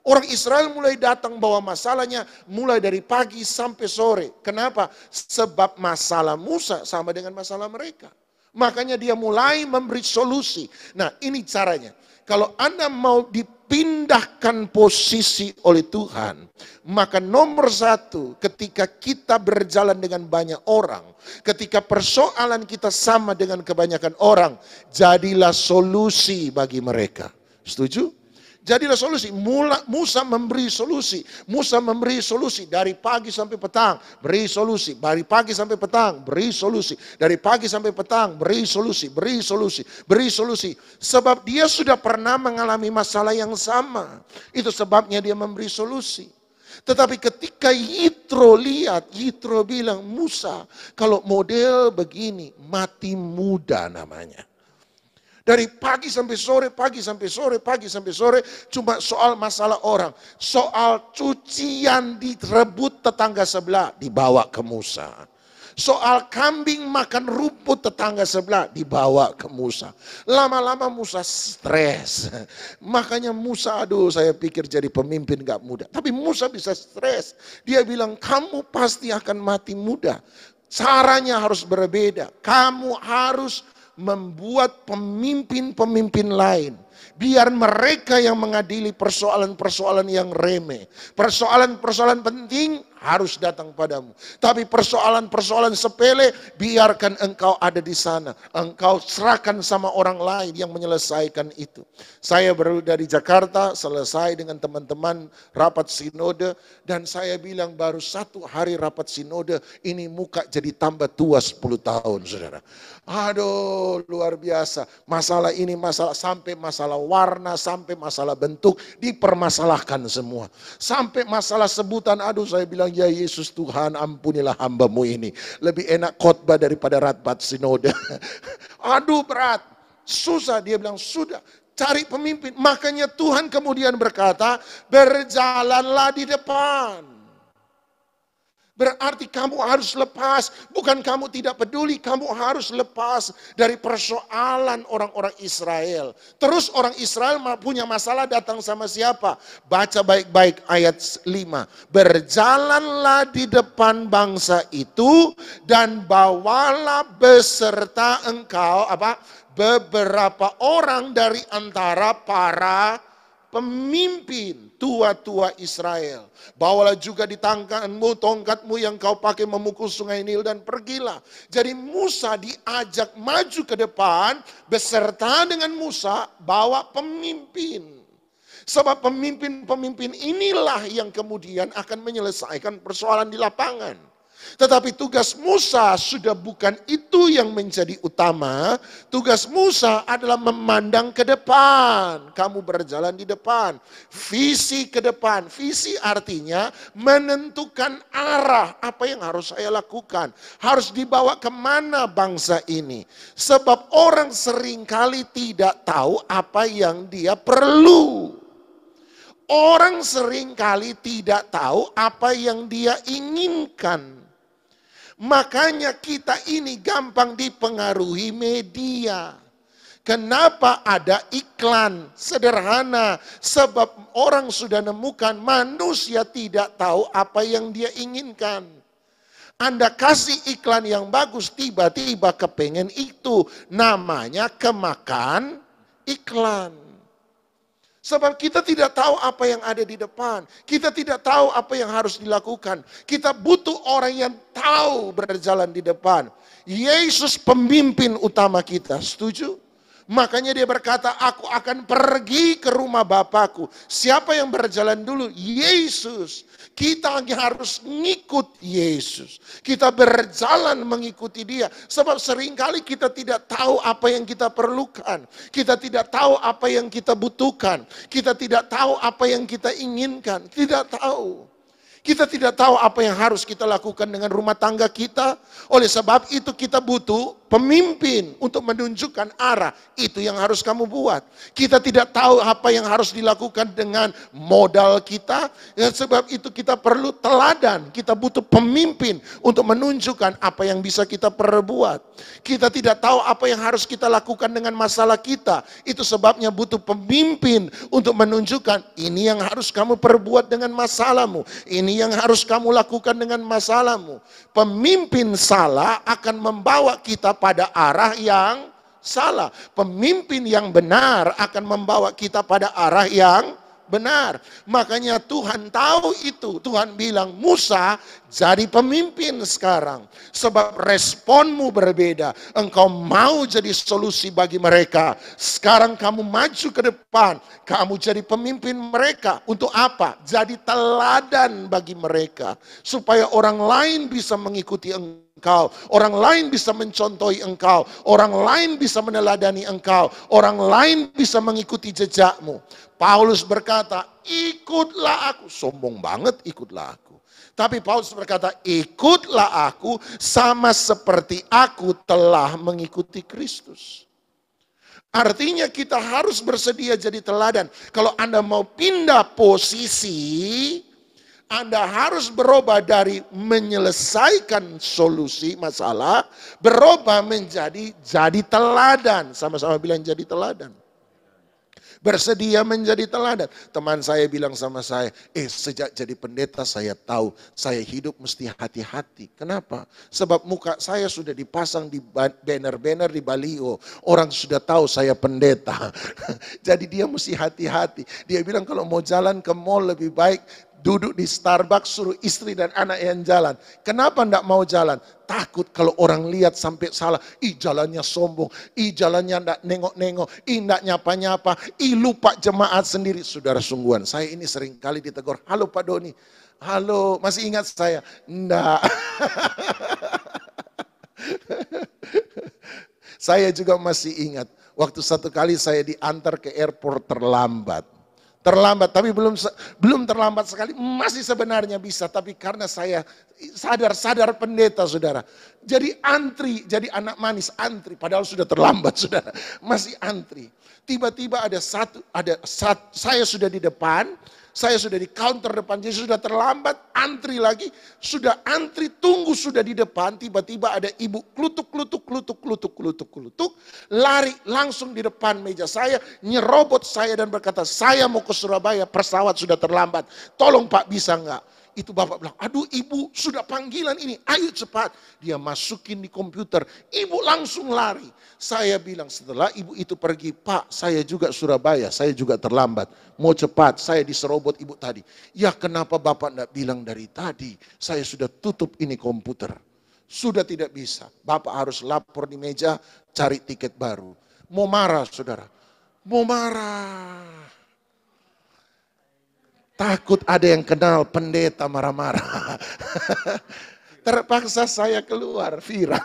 Orang Israel mulai datang bawa masalahnya mulai dari pagi sampai sore. Kenapa? Sebab masalah Musa sama dengan masalah mereka. Makanya dia mulai memberi solusi. Nah ini caranya. Kalau Anda mau dipindahkan posisi oleh Tuhan, maka nomor 1 ketika kita berjalan dengan banyak orang, ketika persoalan kita sama dengan kebanyakan orang, jadilah solusi bagi mereka. Setuju? Jadilah solusi. Musa memberi solusi. Musa memberi solusi dari pagi sampai petang, beri solusi. Dari pagi sampai petang, beri solusi. Dari pagi sampai petang, beri solusi, beri solusi, beri solusi. Sebab dia sudah pernah mengalami masalah yang sama. Itu sebabnya dia memberi solusi. Tetapi ketika Yitro lihat, Yitro bilang, Musa kalau model begini, mati muda namanya. Dari pagi sampai sore, pagi sampai sore, pagi sampai sore, cuma soal masalah orang. Soal cucian direbut tetangga sebelah, dibawa ke Musa. Soal kambing makan rumput tetangga sebelah, dibawa ke Musa. Lama-lama Musa stres. Makanya Musa, aduh saya pikir jadi pemimpin gak mudah. Tapi Musa bisa stres. Dia bilang, kamu pasti akan mati muda. Caranya harus berbeda. Kamu harus membuat pemimpin-pemimpin lain. Biar mereka yang mengadili persoalan-persoalan yang remeh. Persoalan-persoalan penting harus datang padamu. Tapi persoalan-persoalan sepele biarkan engkau ada di sana. Engkau serahkan sama orang lain yang menyelesaikan itu. Saya baru dari Jakarta selesai dengan teman-teman rapat sinode. Dan saya bilang baru 1 hari rapat sinode ini muka jadi tambah tua 10 tahun saudara. Aduh luar biasa. Masalah ini masalah sampai masalah warna, sampai masalah bentuk dipermasalahkan semua. Sampai masalah sebutan, aduh saya bilang ya Yesus Tuhan ampunilah hambamu ini. Lebih enak khotbah daripada rapat sinode. Aduh berat, susah. Dia bilang sudah cari pemimpin. Makanya Tuhan kemudian berkata berjalanlah di depan. Berarti kamu harus lepas, bukan kamu tidak peduli, kamu harus lepas dari persoalan orang-orang Israel. Terus orang Israel punya masalah datang sama siapa? Baca baik-baik ayat 5. Berjalanlah di depan bangsa itu dan bawalah beserta engkau beberapa orang dari antara para pemimpin tua-tua Israel. Bawalah juga di tanganmu tongkatmu yang kau pakai memukul sungai Nil dan pergilah. Jadi Musa diajak maju ke depan, beserta dengan Musa bawa pemimpin. Sebab pemimpin-pemimpin inilah yang kemudian akan menyelesaikan persoalan di lapangan. Tetapi tugas Musa sudah bukan itu yang menjadi utama. Tugas Musa adalah memandang ke depan. Kamu berjalan di depan. Visi ke depan. Visi artinya menentukan arah apa yang harus saya lakukan. Harus dibawa kemana bangsa ini. Sebab orang seringkali tidak tahu apa yang dia perlu. Orang seringkali tidak tahu apa yang dia inginkan. Makanya kita ini gampang dipengaruhi media. Kenapa ada iklan? Sederhana, sebab orang sudah nemukan manusia tidak tahu apa yang dia inginkan. Anda kasih iklan yang bagus, tiba-tiba kepengen itu. Namanya kemakan iklan. Sebab kita tidak tahu apa yang ada di depan. Kita tidak tahu apa yang harus dilakukan. Kita butuh orang yang tahu berjalan di depan. Yesus pemimpin utama kita, setuju? Makanya dia berkata, aku akan pergi ke rumah Bapakku. Siapa yang berjalan dulu? Yesus. Kita harus ngikut Yesus. Kita berjalan mengikuti dia. Sebab seringkali kita tidak tahu apa yang kita perlukan. Kita tidak tahu apa yang kita butuhkan. Kita tidak tahu apa yang kita inginkan. Tidak tahu. Kita tidak tahu apa yang harus kita lakukan dengan rumah tangga kita. Oleh sebab itu kita butuh pemimpin untuk menunjukkan arah. Itu yang harus kamu buat. Kita tidak tahu apa yang harus dilakukan dengan modal kita. Sebab itu kita perlu teladan. Kita butuh pemimpin untuk menunjukkan apa yang bisa kita perbuat. Kita tidak tahu apa yang harus kita lakukan dengan masalah kita. Itu sebabnya butuh pemimpin untuk menunjukkan ini yang harus kamu perbuat dengan masalahmu. Ini yang harus kamu lakukan dengan masalahmu. Pemimpin salah akan membawa kita pada arah yang salah. Pemimpin yang benar akan membawa kita pada arah yang benar. Makanya Tuhan tahu itu. Tuhan bilang, Musa jadi pemimpin sekarang. Sebab responmu berbeda. Engkau mau jadi solusi bagi mereka. Sekarang kamu maju ke depan. Kamu jadi pemimpin mereka. Untuk apa? Jadi teladan bagi mereka. Supaya orang lain bisa mengikuti engkau. Orang lain bisa mencontohi engkau. Orang lain bisa meneladani engkau. Orang lain bisa mengikuti jejakmu. Paulus berkata, ikutlah aku. Sombong banget, ikutlah aku. Tapi Paulus berkata, ikutlah aku sama seperti aku telah mengikuti Kristus. Artinya kita harus bersedia jadi teladan. Kalau Anda mau pindah posisi, Anda harus berubah dari menyelesaikan solusi masalah, berubah menjadi jadi teladan. Sama-sama bilang jadi teladan. Bersedia menjadi teladan. Teman saya bilang sama saya, sejak jadi pendeta saya tahu saya hidup mesti hati-hati. Kenapa? Sebab muka saya sudah dipasang di banner-banner di baliho. Orang sudah tahu saya pendeta. Jadi dia mesti hati-hati. Dia bilang kalau mau jalan ke mall lebih baik duduk di Starbucks, suruh istri dan anak yang jalan. Kenapa enggak mau jalan? Takut kalau orang lihat sampai salah. Jalannya sombong. Jalannya enggak nengok-nengok. Enggak nyapa-nyapa. Lupa jemaat sendiri. Saudara sungguhan, saya ini sering kali ditegur. Halo Pak Doni. Halo, masih ingat saya? Enggak. Saya juga masih ingat. Waktu satu kali saya diantar ke airport terlambat. Tapi belum terlambat sekali, masih sebenarnya bisa, tapi karena saya sadar pendeta saudara. Jadi antri, jadi anak manis antri, padahal sudah terlambat saudara, masih antri. Tiba-tiba saya sudah di depan, Saya sudah di counter depan, jadi sudah terlambat, antri lagi. Sudah antri, tunggu sudah di depan, tiba-tiba ada ibu klutuk, lari langsung di depan meja saya, nyerobot saya dan berkata, saya mau ke Surabaya, pesawat sudah terlambat. Tolong Pak, bisa enggak? Itu bapak bilang, aduh ibu sudah panggilan ini, ayo cepat. Dia masukin di komputer, ibu langsung lari. Saya bilang setelah ibu itu pergi, Pak saya juga Surabaya, saya juga terlambat. Mau cepat, saya diserobot ibu tadi. Ya kenapa bapak enggak bilang dari tadi, saya sudah tutup ini komputer. Sudah tidak bisa, bapak harus lapor di meja, cari tiket baru. Mau marah saudara, mau marah. Takut ada yang kenal pendeta marah-marah. Terpaksa saya keluar, viral.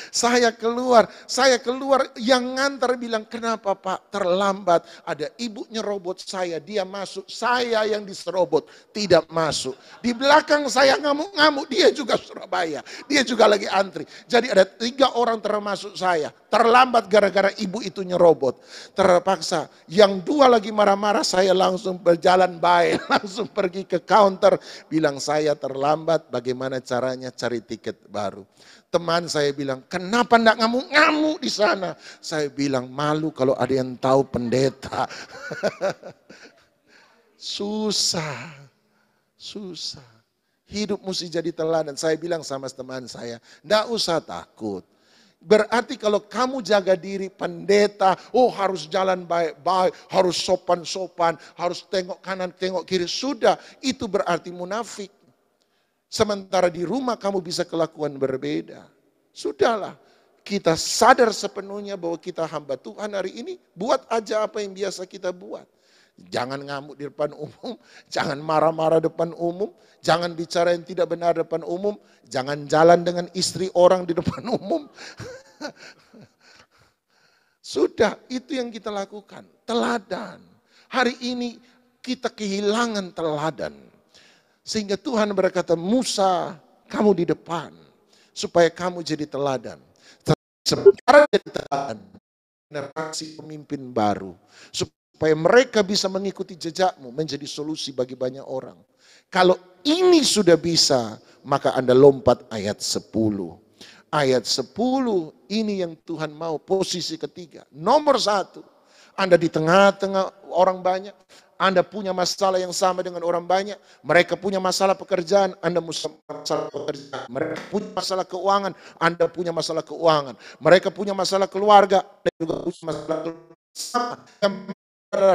Saya keluar, yang ngantar bilang, kenapa Pak terlambat? Ada ibu nyerobot saya, dia masuk, saya yang diserobot, tidak masuk. Di belakang saya ngamuk-ngamuk, dia juga Surabaya, dia juga lagi antri. Jadi ada 3 orang termasuk saya, terlambat gara-gara ibu itu nyerobot. Terpaksa, yang 2 lagi marah-marah, saya langsung berjalan baik, langsung pergi ke counter, bilang saya terlambat, bagaimana caranya cari tiket baru. Teman saya bilang, kenapa enggak ngamuk-ngamuk di sana? Saya bilang, malu kalau ada yang tahu pendeta. Susah. Hidup mesti jadi teladan. Saya bilang sama teman saya, enggak usah takut. Berarti kalau kamu jaga diri pendeta, oh harus jalan baik-baik, harus sopan-sopan, harus tengok kanan, tengok kiri. Sudah, itu berarti munafik. Sementara di rumah kamu bisa kelakuan berbeda. Sudahlah, kita sadar sepenuhnya bahwa kita hamba Tuhan hari ini, buat aja apa yang biasa kita buat. Jangan ngamuk di depan umum, jangan marah-marah depan umum, jangan bicara yang tidak benar depan umum, jangan jalan dengan istri orang di depan umum. Sudah, itu yang kita lakukan, teladan. Hari ini kita kehilangan teladan. Sehingga Tuhan berkata, Musa, kamu di depan, supaya kamu jadi teladan. Sementara jadi teladan, generasi pemimpin baru, supaya mereka bisa mengikuti jejakmu, menjadi solusi bagi banyak orang. Kalau ini sudah bisa, maka Anda lompat ayat 10. Ayat 10 ini yang Tuhan mau, posisi ketiga. Nomor 1, Anda di tengah-tengah orang banyak, Anda punya masalah yang sama dengan orang banyak. Mereka punya masalah pekerjaan, Anda punya masalah pekerjaan. Mereka punya masalah keuangan, Anda punya masalah keuangan. Mereka punya masalah keluarga, Anda juga punya masalah keluarga.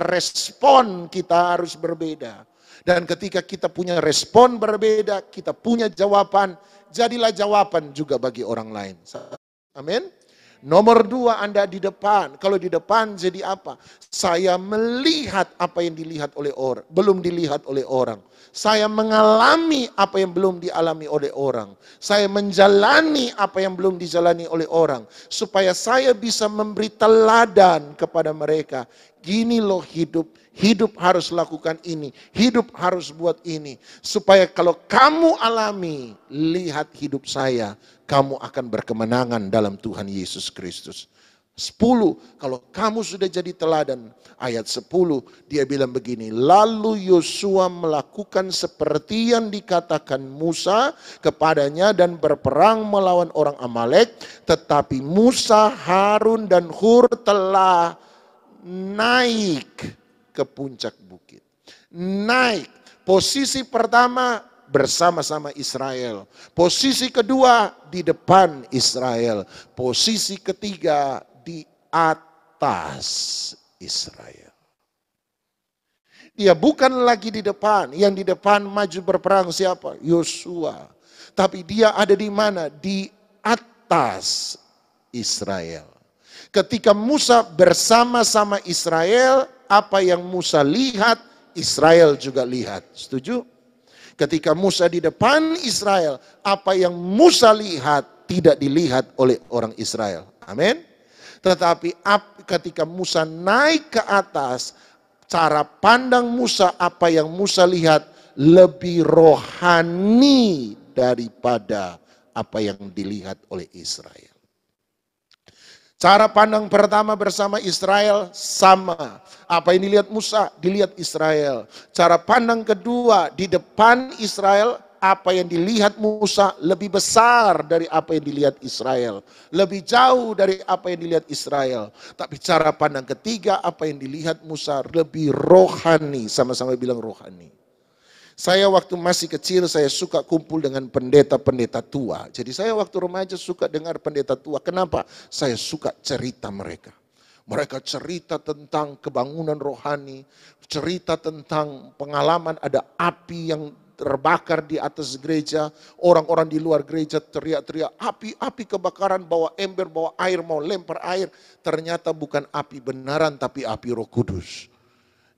Respon kita harus berbeda. Dan ketika kita punya respon berbeda, kita punya jawaban, jadilah jawaban juga bagi orang lain. Amin. Nomor 2, Anda di depan. Kalau di depan jadi apa? Saya melihat apa yang dilihat oleh orang, belum dilihat oleh orang. Saya mengalami apa yang belum dialami oleh orang. Saya menjalani apa yang belum dijalani oleh orang. Supaya saya bisa memberi teladan kepada mereka. Gini loh hidup harus lakukan ini, hidup harus buat ini. Supaya kalau kamu alami, lihat hidup saya, kamu akan berkemenangan dalam Tuhan Yesus Kristus. 10, kalau kamu sudah jadi teladan, ayat 10 dia bilang begini, lalu Yosua melakukan seperti yang dikatakan Musa kepadanya dan berperang melawan orang Amalek, tetapi Musa, Harun dan Hur telah naik ke puncak bukit. Naik, posisi pertama bersama-sama Israel. Posisi kedua di depan Israel. Posisi ketiga di atas Israel. Dia bukan lagi di depan. Yang di depan maju berperang siapa? Yosua. Tapi dia ada di mana? Di atas Israel. Ketika Musa bersama-sama Israel, apa yang Musa lihat, Israel juga lihat. Setuju? Ketika Musa di depan Israel, apa yang Musa lihat tidak dilihat oleh orang Israel. Amin. Tetapi ketika Musa naik ke atas, cara pandang Musa, apa yang Musa lihat lebih rohani daripada apa yang dilihat oleh Israel. Cara pandang pertama bersama Israel sama. Apa yang dilihat Musa, dilihat Israel. Cara pandang kedua di depan Israel, apa yang dilihat Musa lebih besar dari apa yang dilihat Israel. Lebih jauh dari apa yang dilihat Israel. Tapi cara pandang ketiga, apa yang dilihat Musa lebih rohani. Sama-sama bilang rohani. Saya waktu masih kecil saya suka kumpul dengan pendeta-pendeta tua. Jadi saya waktu remaja suka dengar pendeta tua. Kenapa? Saya suka cerita mereka. Mereka cerita tentang kebangunan rohani, cerita tentang pengalaman ada api yang terbakar di atas gereja. Orang-orang di luar gereja teriak-teriak, api kebakaran, bawa ember, bawa air, mau lempar air. Ternyata bukan api benaran tapi api Roh Kudus.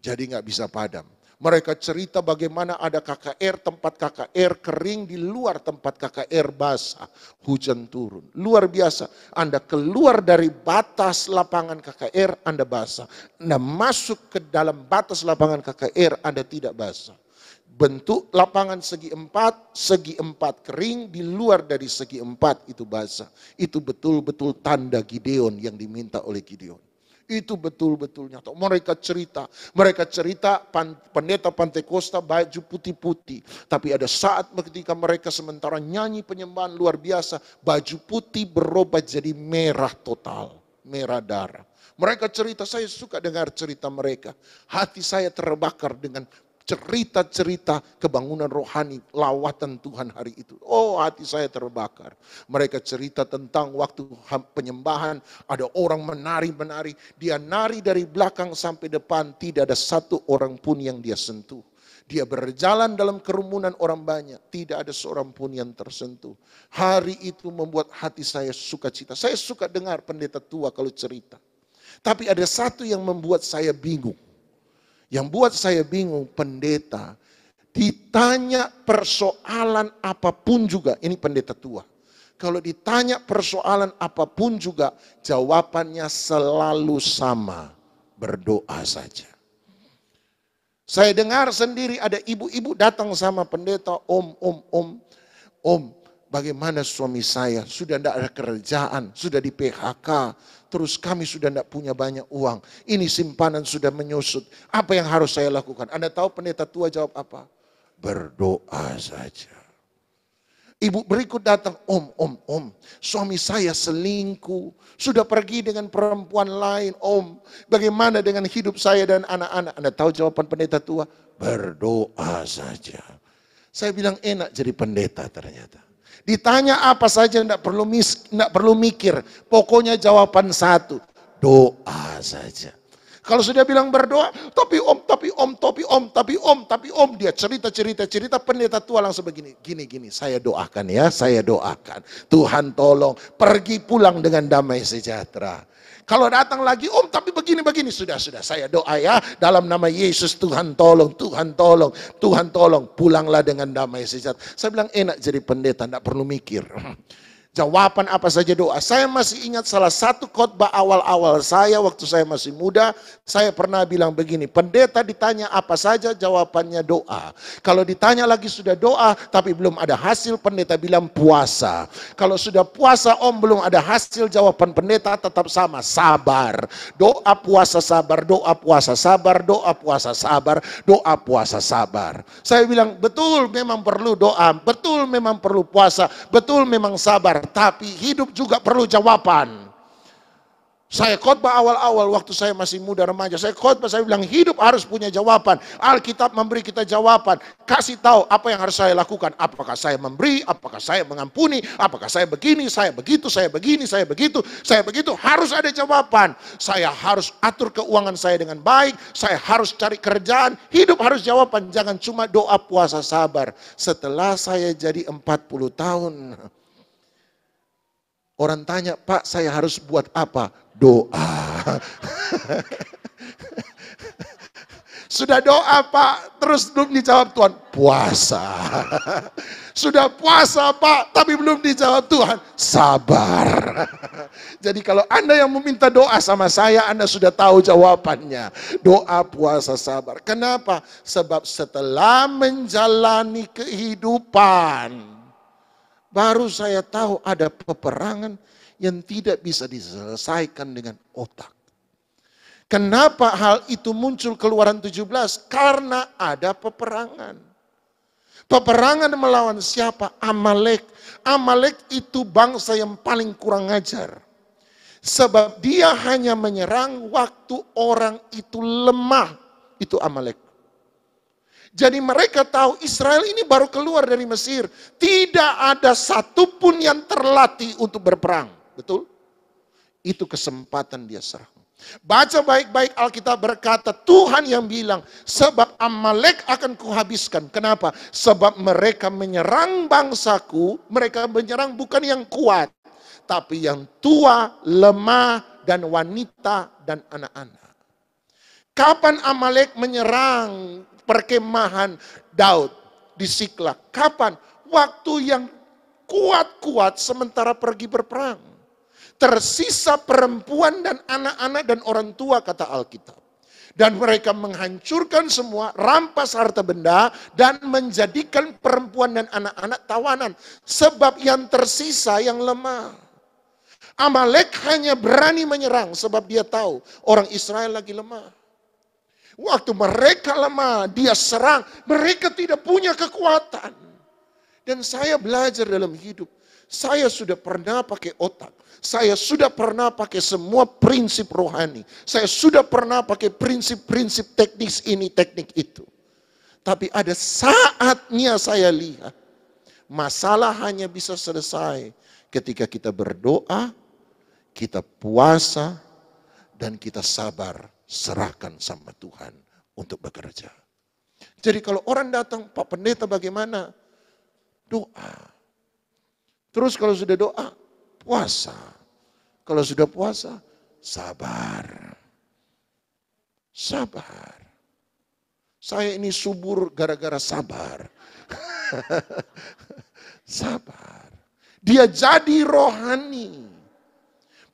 Jadi nggak bisa padam. Mereka cerita bagaimana ada KKR, tempat KKR kering, di luar tempat KKR basah, hujan turun. Luar biasa, Anda keluar dari batas lapangan KKR, Anda basah. Anda masuk ke dalam batas lapangan KKR, Anda tidak basah. Bentuk lapangan segi empat kering, di luar dari segi empat itu basah. Itu betul-betul tanda Gideon yang diminta oleh Gideon. Itu betul-betul nyata. Mereka cerita pendeta Pantekosta baju putih-putih. Tapi ada saat ketika mereka sementara nyanyi penyembahan luar biasa, baju putih berubah jadi merah total, merah darah. Mereka cerita, saya suka dengar cerita mereka. Hati saya terbakar dengan cerita-cerita kebangunan rohani, lawatan Tuhan hari itu. Oh, hati saya terbakar. Mereka cerita tentang waktu penyembahan, ada orang menari-menari, dia nari dari belakang sampai depan, tidak ada satu orang pun yang dia sentuh. Dia berjalan dalam kerumunan orang banyak, tidak ada seorang pun yang tersentuh. Hari itu membuat hati saya sukacita. Saya suka dengar pendeta tua kalau cerita. Tapi ada satu yang membuat saya bingung. Yang buat saya bingung, pendeta ditanya persoalan apapun juga, ini pendeta tua. Kalau ditanya persoalan apapun juga, jawabannya selalu sama, berdoa saja. Saya dengar sendiri ada ibu-ibu datang sama pendeta, om, bagaimana suami saya, sudah tidak ada kerjaan, sudah di PHK, terus kami sudah tidak punya banyak uang, ini simpanan sudah menyusut, apa yang harus saya lakukan? Anda tahu pendeta tua jawab apa? Berdoa saja. Ibu berikut datang, om, suami saya selingkuh, sudah pergi dengan perempuan lain, om, bagaimana dengan hidup saya dan anak-anak? Anda tahu jawaban pendeta tua? Berdoa saja. Saya bilang enak jadi pendeta ternyata. Ditanya apa saja tidak perlu mikir. Pokoknya jawaban satu. Doa saja. Kalau sudah bilang berdoa, tapi om, dia cerita, pendeta tua langsung begini, gini, saya doakan ya, saya doakan. Tuhan tolong, pergi pulang dengan damai sejahtera. Kalau datang lagi, om tapi begini, sudah, saya doa ya, dalam nama Yesus Tuhan tolong, pulanglah dengan damai sejahtera. Saya bilang enak jadi pendeta, tidak perlu mikir. Jawaban apa saja doa. Saya masih ingat salah satu khotbah awal-awal saya waktu saya masih muda. Saya pernah bilang begini, pendeta ditanya apa saja jawabannya doa. Kalau ditanya lagi sudah doa tapi belum ada hasil, pendeta bilang puasa. Kalau sudah puasa om belum ada hasil, jawaban pendeta tetap sama, sabar. Doa puasa sabar, doa puasa sabar, doa puasa sabar, doa puasa sabar. Saya bilang betul memang perlu doa, betul memang perlu puasa, betul memang sabar. Tapi hidup juga perlu jawaban. Saya khotbah awal-awal waktu saya masih muda remaja. Saya khotbah, saya bilang hidup harus punya jawaban. Alkitab memberi kita jawaban. Kasih tahu apa yang harus saya lakukan. Apakah saya memberi, apakah saya mengampuni, apakah saya begini, saya begitu, saya begini, saya begitu, saya begitu. Harus ada jawaban. Saya harus atur keuangan saya dengan baik. Saya harus cari kerjaan. Hidup harus jawaban. Jangan cuma doa puasa sabar. Setelah saya jadi 40 tahun. Orang tanya, Pak saya harus buat apa? Doa. Sudah doa Pak, terus belum dijawab Tuhan, puasa. Sudah puasa Pak, tapi belum dijawab Tuhan, sabar. Jadi kalau Anda yang meminta doa sama saya, Anda sudah tahu jawabannya. Doa, puasa, sabar. Kenapa? Sebab setelah menjalani kehidupan, baru saya tahu ada peperangan yang tidak bisa diselesaikan dengan otak. Kenapa hal itu muncul Keluaran 17? Karena ada peperangan. Peperangan melawan siapa? Amalek. Amalek itu bangsa yang paling kurang ajar. Sebab dia hanya menyerang waktu orang itu lemah. Itu Amalek. Jadi mereka tahu Israel ini baru keluar dari Mesir. Tidak ada satupun yang terlatih untuk berperang. Betul? Itu kesempatan dia serang. Baca baik-baik, Alkitab berkata, Tuhan yang bilang, sebab Amalek akan kuhabiskan. Kenapa? Sebab mereka menyerang bangsaku, mereka menyerang bukan yang kuat, tapi yang tua, lemah, dan wanita, dan anak-anak. Kapan Amalek menyerang perkemahan Daud di Siklag? Kapan? Waktu yang kuat-kuat sementara pergi berperang. Tersisa perempuan dan anak-anak dan orang tua, kata Alkitab. Dan mereka menghancurkan semua, rampas harta benda, dan menjadikan perempuan dan anak-anak tawanan. Sebab yang tersisa yang lemah. Amalek hanya berani menyerang sebab dia tahu orang Israel lagi lemah. Waktu mereka lemah, dia serang. Mereka tidak punya kekuatan. Dan saya belajar dalam hidup. Saya sudah pernah pakai otak. Saya sudah pernah pakai semua prinsip rohani. Saya sudah pernah pakai prinsip-prinsip teknis ini, teknik itu. Tapi ada saatnya saya lihat. Masalah hanya bisa selesai ketika kita berdoa, kita puasa, dan kita sabar serahkan sama Tuhan untuk bekerja. Jadi kalau orang datang, Pak Pendeta bagaimana? Doa. Terus kalau sudah doa, puasa. Kalau sudah puasa, sabar. Sabar. Saya ini subur gara-gara sabar. Sabar. Dia jadi rohani.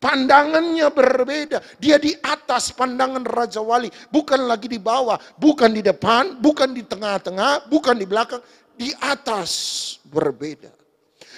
Pandangannya berbeda. Dia di atas pandangan Raja Wali. Bukan lagi di bawah. Bukan di depan. Bukan di tengah-tengah. Bukan di belakang. Di atas berbeda.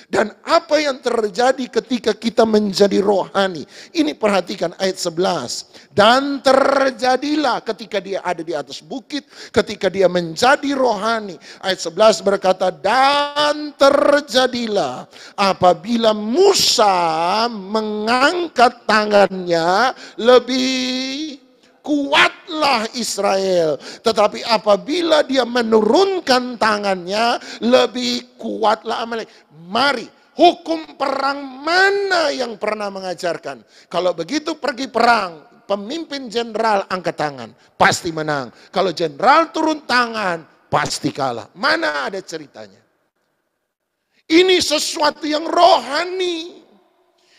Dan apa yang terjadi ketika kita menjadi rohani. Ini perhatikan ayat 11. Dan terjadilah ketika dia ada di atas bukit. Ketika dia menjadi rohani. Ayat 11 berkata, dan terjadilah apabila Musa mengangkat tangannya, lebih kuatlah Israel. Tetapi apabila dia menurunkan tangannya, lebih kuatlah Amalek. Mari, hukum perang mana yang pernah mengajarkan? Kalau begitu pergi perang, pemimpin jenderal angkat tangan, pasti menang. Kalau jenderal turun tangan, pasti kalah. Mana ada ceritanya? Ini sesuatu yang rohani.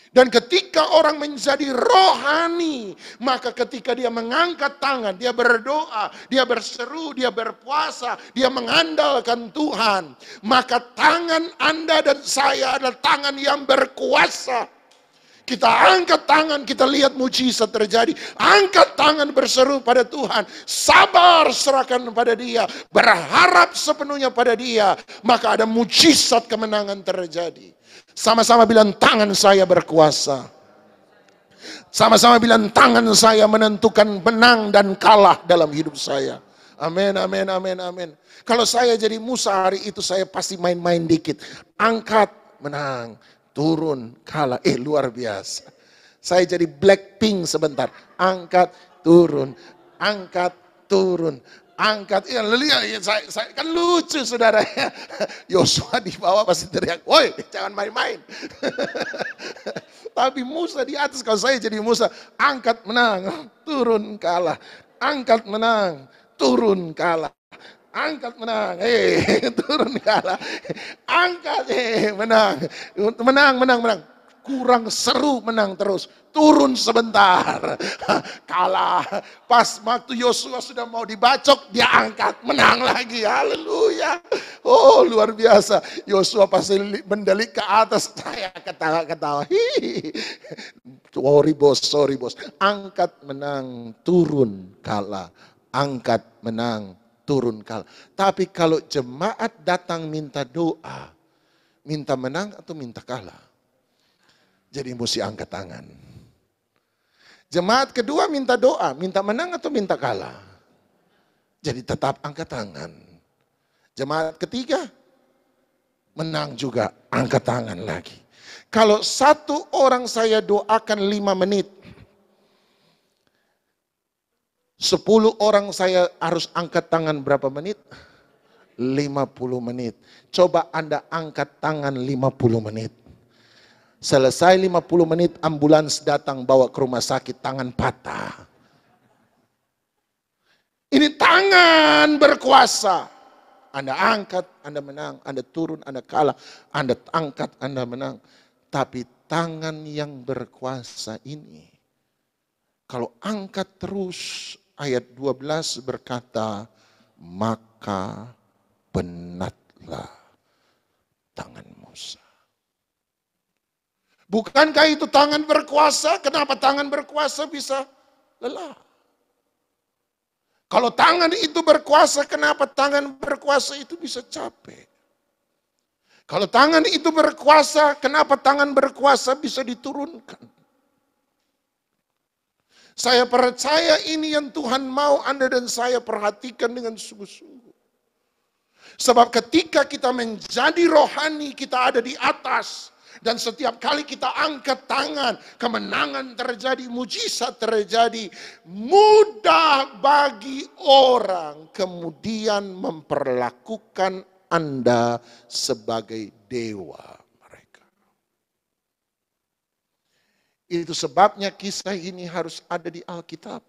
Dan ketika orang menjadi rohani, maka ketika dia mengangkat tangan, dia berdoa, dia berseru, dia berpuasa, dia mengandalkan Tuhan, maka tangan Anda dan saya adalah tangan yang berkuasa. Kita angkat tangan, kita lihat mujizat terjadi. Angkat tangan berseru pada Tuhan. Sabar serahkan pada Dia. Berharap sepenuhnya pada Dia. Maka ada mujizat kemenangan terjadi. Sama-sama bilang tangan saya berkuasa. Sama-sama bilang tangan saya menentukan menang dan kalah dalam hidup saya. Amin, amin, amin, amin. Kalau saya jadi Musa hari itu saya pasti main-main dikit. Angkat, menang. Turun, kalah. Luar biasa. Saya jadi Blackpink sebentar. Angkat, turun. Angkat, turun. Angkat. Saya kan lucu saudara. Yosua di bawah pasti teriak. Woi, jangan main-main. Tapi Musa di atas. Kalau saya jadi Musa. Angkat, menang. Turun, kalah. Angkat, menang. Turun, kalah. Angkat, menang, turun kalah. Angkat, menang. Menang. Kurang seru, menang terus. Turun sebentar, kalah. Pas waktu Yosua sudah mau dibacok, dia angkat, menang lagi. Haleluya. Oh, luar biasa. Yosua pasti mendelik ke atas. Saya ketawa-ketawa. Sorry bos. Angkat, menang, turun, kalah. Angkat, menang, turun kalah. Tapi kalau jemaat datang minta doa, minta menang atau minta kalah? Jadi mesti angkat tangan. Jemaat kedua minta doa, minta menang atau minta kalah? Jadi tetap angkat tangan. Jemaat ketiga menang juga, angkat tangan lagi. Kalau satu orang saya doakan 5 menit, 10 orang saya harus angkat tangan berapa menit? 50 menit. Coba Anda angkat tangan 50 menit. Selesai 50 menit ambulans datang bawa ke rumah sakit, tangan patah. Ini tangan berkuasa. Anda angkat, Anda menang. Anda turun, Anda kalah. Anda angkat, Anda menang. Tapi tangan yang berkuasa ini, kalau angkat terus, ayat 12 berkata, maka penatlah tangan Musa. Bukankah itu tangan berkuasa? Kenapa tangan berkuasa bisa lelah? Kalau tangan itu berkuasa, kenapa tangan berkuasa itu bisa capek? Kalau tangan itu berkuasa, kenapa tangan berkuasa bisa diturunkan? Saya percaya ini yang Tuhan mau Anda dan saya perhatikan dengan sungguh-sungguh. Sebab ketika kita menjadi rohani, kita ada di atas. Dan setiap kali kita angkat tangan, kemenangan terjadi, mujizat terjadi. Mudah bagi orang kemudian memperlakukan Anda sebagai dewa mereka. Itu sebabnya kisah ini harus ada di Alkitab.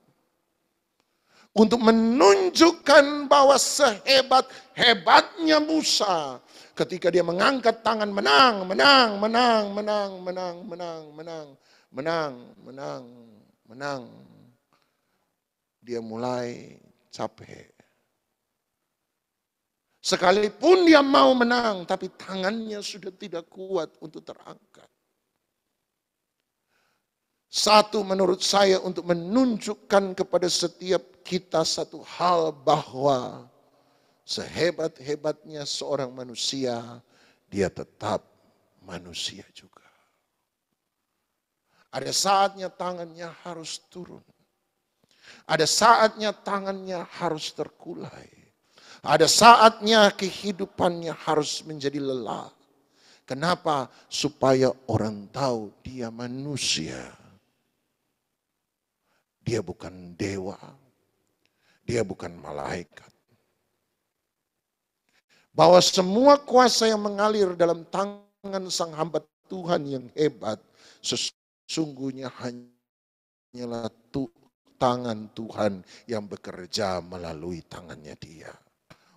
Untuk menunjukkan bahwa sehebat-hebatnya Musa ketika dia mengangkat tangan menang, dia mulai capek. Sekalipun dia mau menang, tapi tangannya sudah tidak kuat untuk terangkat. Satu, menurut saya untuk menunjukkan kepada setiap kita satu hal, bahwa sehebat-hebatnya seorang manusia, dia tetap manusia juga. Ada saatnya tangannya harus turun. Ada saatnya tangannya harus terkulai. Ada saatnya kehidupannya harus menjadi lelah. Kenapa? Supaya orang tahu dia manusia. Dia bukan dewa, dia bukan malaikat. Bahwa semua kuasa yang mengalir dalam tangan sang hamba Tuhan yang hebat, sesungguhnya hanyalah tangan Tuhan yang bekerja melalui tangannya dia.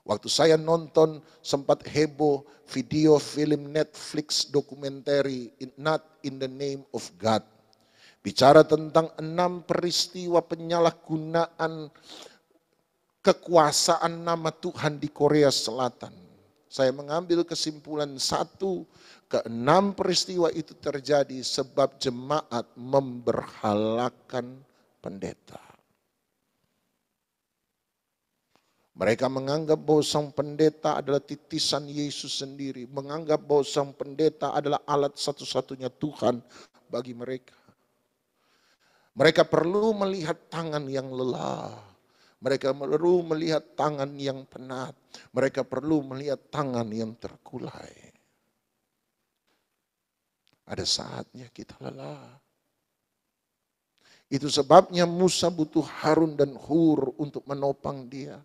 Waktu saya nonton sempat heboh video film Netflix documentary Not in the Name of God. Bicara tentang 6 peristiwa penyalahgunaan kekuasaan nama Tuhan di Korea Selatan. Saya mengambil kesimpulan 1, ke-6 peristiwa itu terjadi sebab jemaat memberhalakan pendeta. Mereka menganggap bahwa sang pendeta adalah titisan Yesus sendiri. Menganggap bahwa sang pendeta adalah alat satu-satunya Tuhan bagi mereka. Mereka perlu melihat tangan yang lelah. Mereka perlu melihat tangan yang penat. Mereka perlu melihat tangan yang terkulai. Ada saatnya kita lelah. Itu sebabnya Musa butuh Harun dan Hur untuk menopang dia.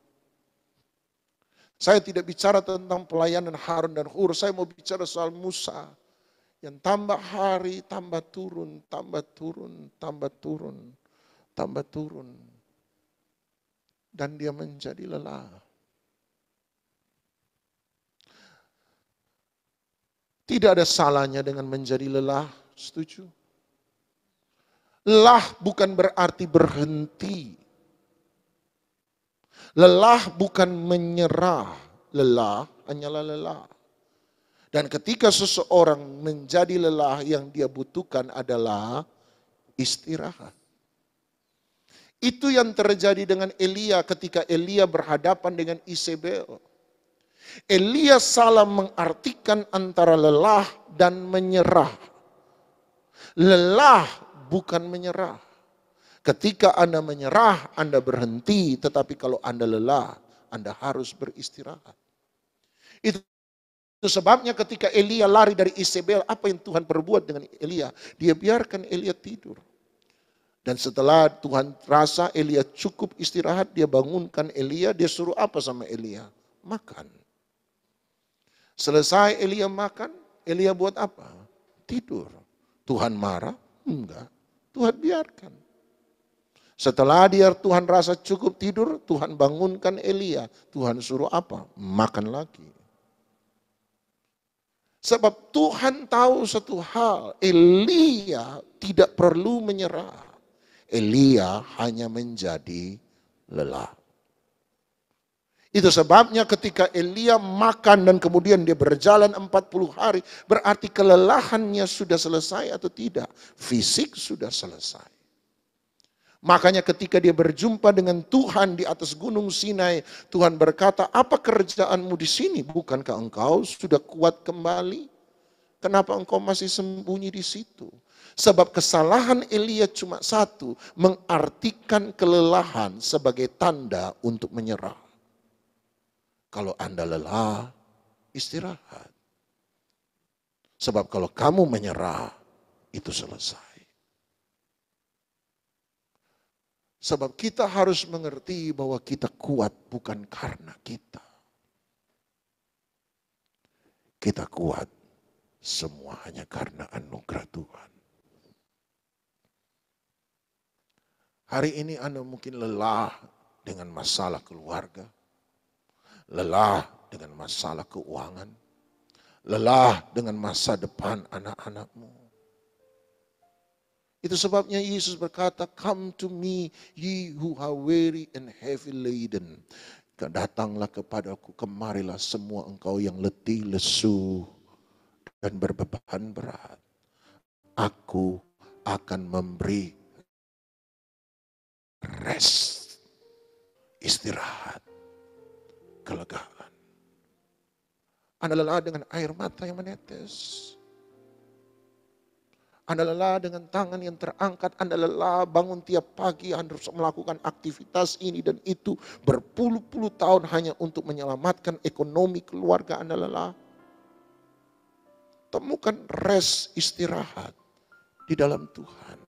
Saya tidak bicara tentang pelayanan Harun dan Hur. Saya mau bicara soal Musa. Yang tambah hari, tambah turun, tambah turun, tambah turun, tambah turun. Dan dia menjadi lelah. Tidak ada salahnya dengan menjadi lelah, setuju? Lelah bukan berarti berhenti. Lelah bukan menyerah. Lelah hanyalah lelah. Dan ketika seseorang menjadi lelah, yang dia butuhkan adalah istirahat. Itu yang terjadi dengan Elia ketika Elia berhadapan dengan Isabel. Elia salah mengartikan antara lelah dan menyerah. Lelah bukan menyerah. Ketika Anda menyerah, Anda berhenti. Tetapi kalau Anda lelah, Anda harus beristirahat. Itu sebabnya ketika Elia lari dari Isabel, apa yang Tuhan perbuat dengan Elia? Dia biarkan Elia tidur. Dan setelah Tuhan rasa Elia cukup istirahat, dia bangunkan Elia, dia suruh apa sama Elia? Makan. Selesai Elia makan, Elia buat apa? Tidur. Tuhan marah? Enggak. Tuhan biarkan. Setelah Tuhan rasa cukup tidur, Tuhan bangunkan Elia. Tuhan suruh apa? Makan lagi. Sebab Tuhan tahu satu hal, Elia tidak perlu menyerah. Elia hanya menjadi lelah. Itu sebabnya ketika Elia makan dan kemudian dia berjalan 40 hari, berarti kelelahannya sudah selesai atau tidak? Fisik sudah selesai. Makanya ketika dia berjumpa dengan Tuhan di atas gunung Sinai, Tuhan berkata, apa kerjaanmu di sini? Bukankah engkau sudah kuat kembali? Kenapa engkau masih sembunyi di situ? Sebab kesalahan Elia cuma satu, mengartikan kelelahan sebagai tanda untuk menyerah. Kalau Anda lelah, istirahat. Sebab kalau kamu menyerah, itu selesai. Sebab kita harus mengerti bahwa kita kuat bukan karena kita. Kita kuat semua hanya karena anugerah Tuhan. Hari ini Anda mungkin lelah dengan masalah keluarga. Lelah dengan masalah keuangan. Lelah dengan masa depan anak-anakmu. Itu sebabnya Yesus berkata, come to me ye who are weary and heavy laden. Datanglah kepadaku, kemarilah semua engkau yang letih, lesu, dan berbeban berat. Aku akan memberi rest, istirahat, kelegaan. Anda lelah dengan air mata yang menetes. Anda lelah dengan tangan yang terangkat, Anda lelah bangun tiap pagi, Anda harus melakukan aktivitas ini dan itu berpuluh-puluh tahun hanya untuk menyelamatkan ekonomi keluarga Anda lelah. Temukan rest, istirahat di dalam Tuhan.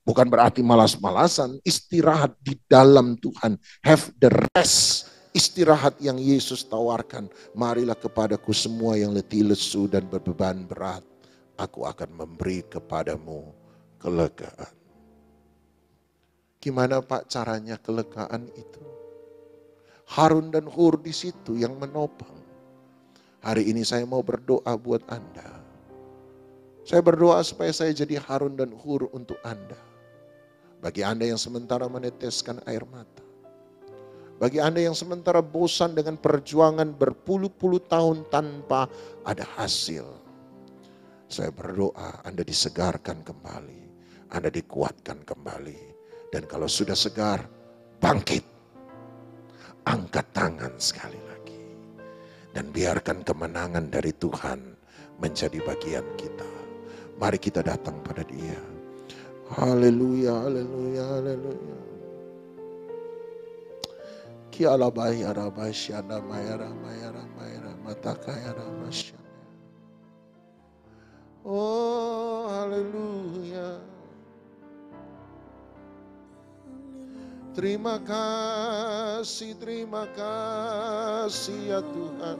Bukan berarti malas-malasan, istirahat di dalam Tuhan. Have the rest, istirahat yang Yesus tawarkan. Marilah kepadaku semua yang letih, lesu dan berbeban berat. Aku akan memberi kepadamu kelegaan. Gimana Pak caranya kelegaan itu? Harun dan Hur di situ yang menopang. Hari ini saya mau berdoa buat Anda. Saya berdoa supaya saya jadi Harun dan Hur untuk Anda. Bagi Anda yang sementara meneteskan air mata. Bagi Anda yang sementara bosan dengan perjuangan berpuluh-puluh tahun tanpa ada hasil. Saya berdoa Anda disegarkan kembali, Anda dikuatkan kembali. Dan kalau sudah segar, bangkit. Angkat tangan sekali lagi. Dan biarkan kemenangan dari Tuhan menjadi bagian kita. Mari kita datang pada Dia. Haleluya, haleluya, haleluya. Ki alabai arabai syana mayara mayara mayara matakaya ramasya. Oh, haleluya. Terima kasih ya Tuhan.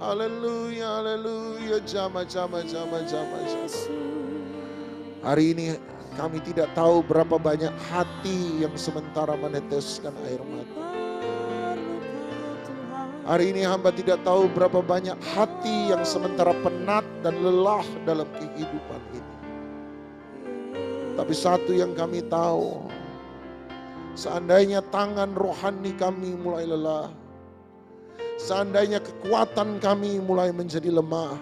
Haleluya, haleluya. Jama. Hari ini kami tidak tahu berapa banyak hati yang sementara meneteskan air mata. Hari ini hamba tidak tahu berapa banyak hati yang sementara penat dan lelah dalam kehidupan ini. Tapi satu yang kami tahu, seandainya tangan rohani kami mulai lelah, seandainya kekuatan kami mulai menjadi lemah,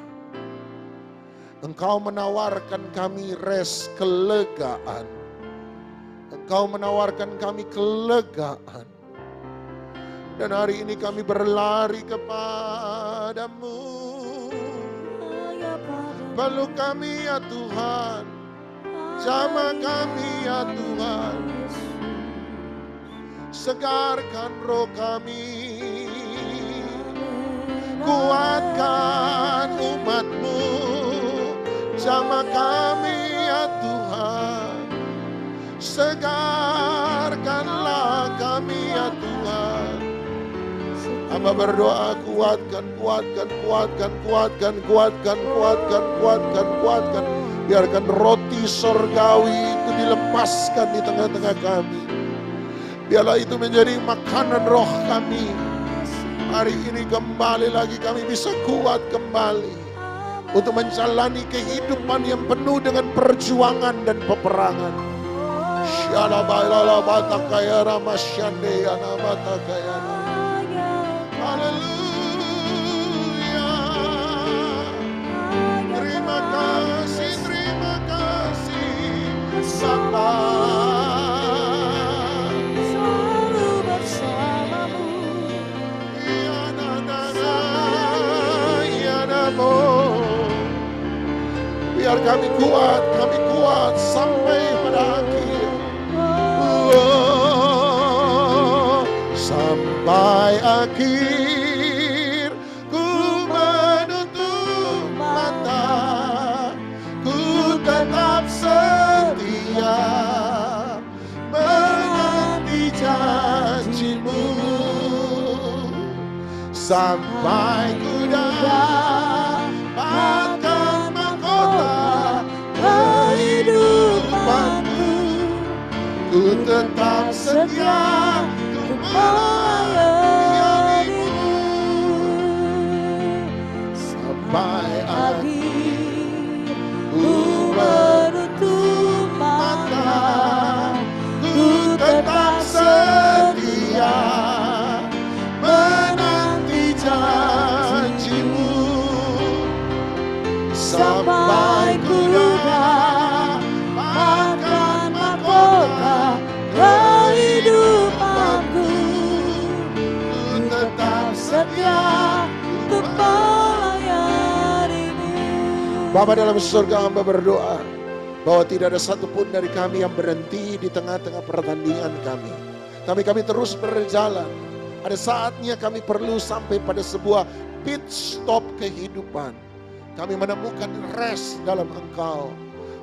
Engkau menawarkan kami rest, kelegaan. Engkau menawarkan kami kelegaan. Dan hari ini kami berlari kepadamu. Peluk kami ya Tuhan, jamah kami ya Tuhan. Segarkan roh kami, kuatkan umat-Mu, jamah kami ya Tuhan. Segarkanlah kami ya Tuhan. Hamba berdoa, kuatkan. Biarkan roti sorgawi itu dilepaskan di tengah-tengah kami. Biarlah itu menjadi makanan roh kami. Hari ini kembali lagi kami bisa kuat kembali untuk menjalani kehidupan yang penuh dengan perjuangan dan peperangan. Haleluya. Terima kasih Bapa. Selalu bersamamu. Biar kami kuat sampai pada akhir. Sampai akhir ku menutup mata, ku tetap setia menanti janji-Mu. Sampai ku dapatkan mahkota kehidupanku, ku tetap setia untuk melayani-Mu. Sampai akhir ku menutup mata, ku tetap setia menanti janji-Mu. Sampai ku dapatkan mahkota kehidupanku, ku tetap setia untuk melayani-Mu. Bapa dalam surga, hamba berdoa bahwa tidak ada satupun dari kami yang berhenti di tengah-tengah pertandingan kami. Tapi kami terus berjalan. Ada saatnya kami perlu sampai pada sebuah pit stop kehidupan. Kami menemukan rest dalam Engkau.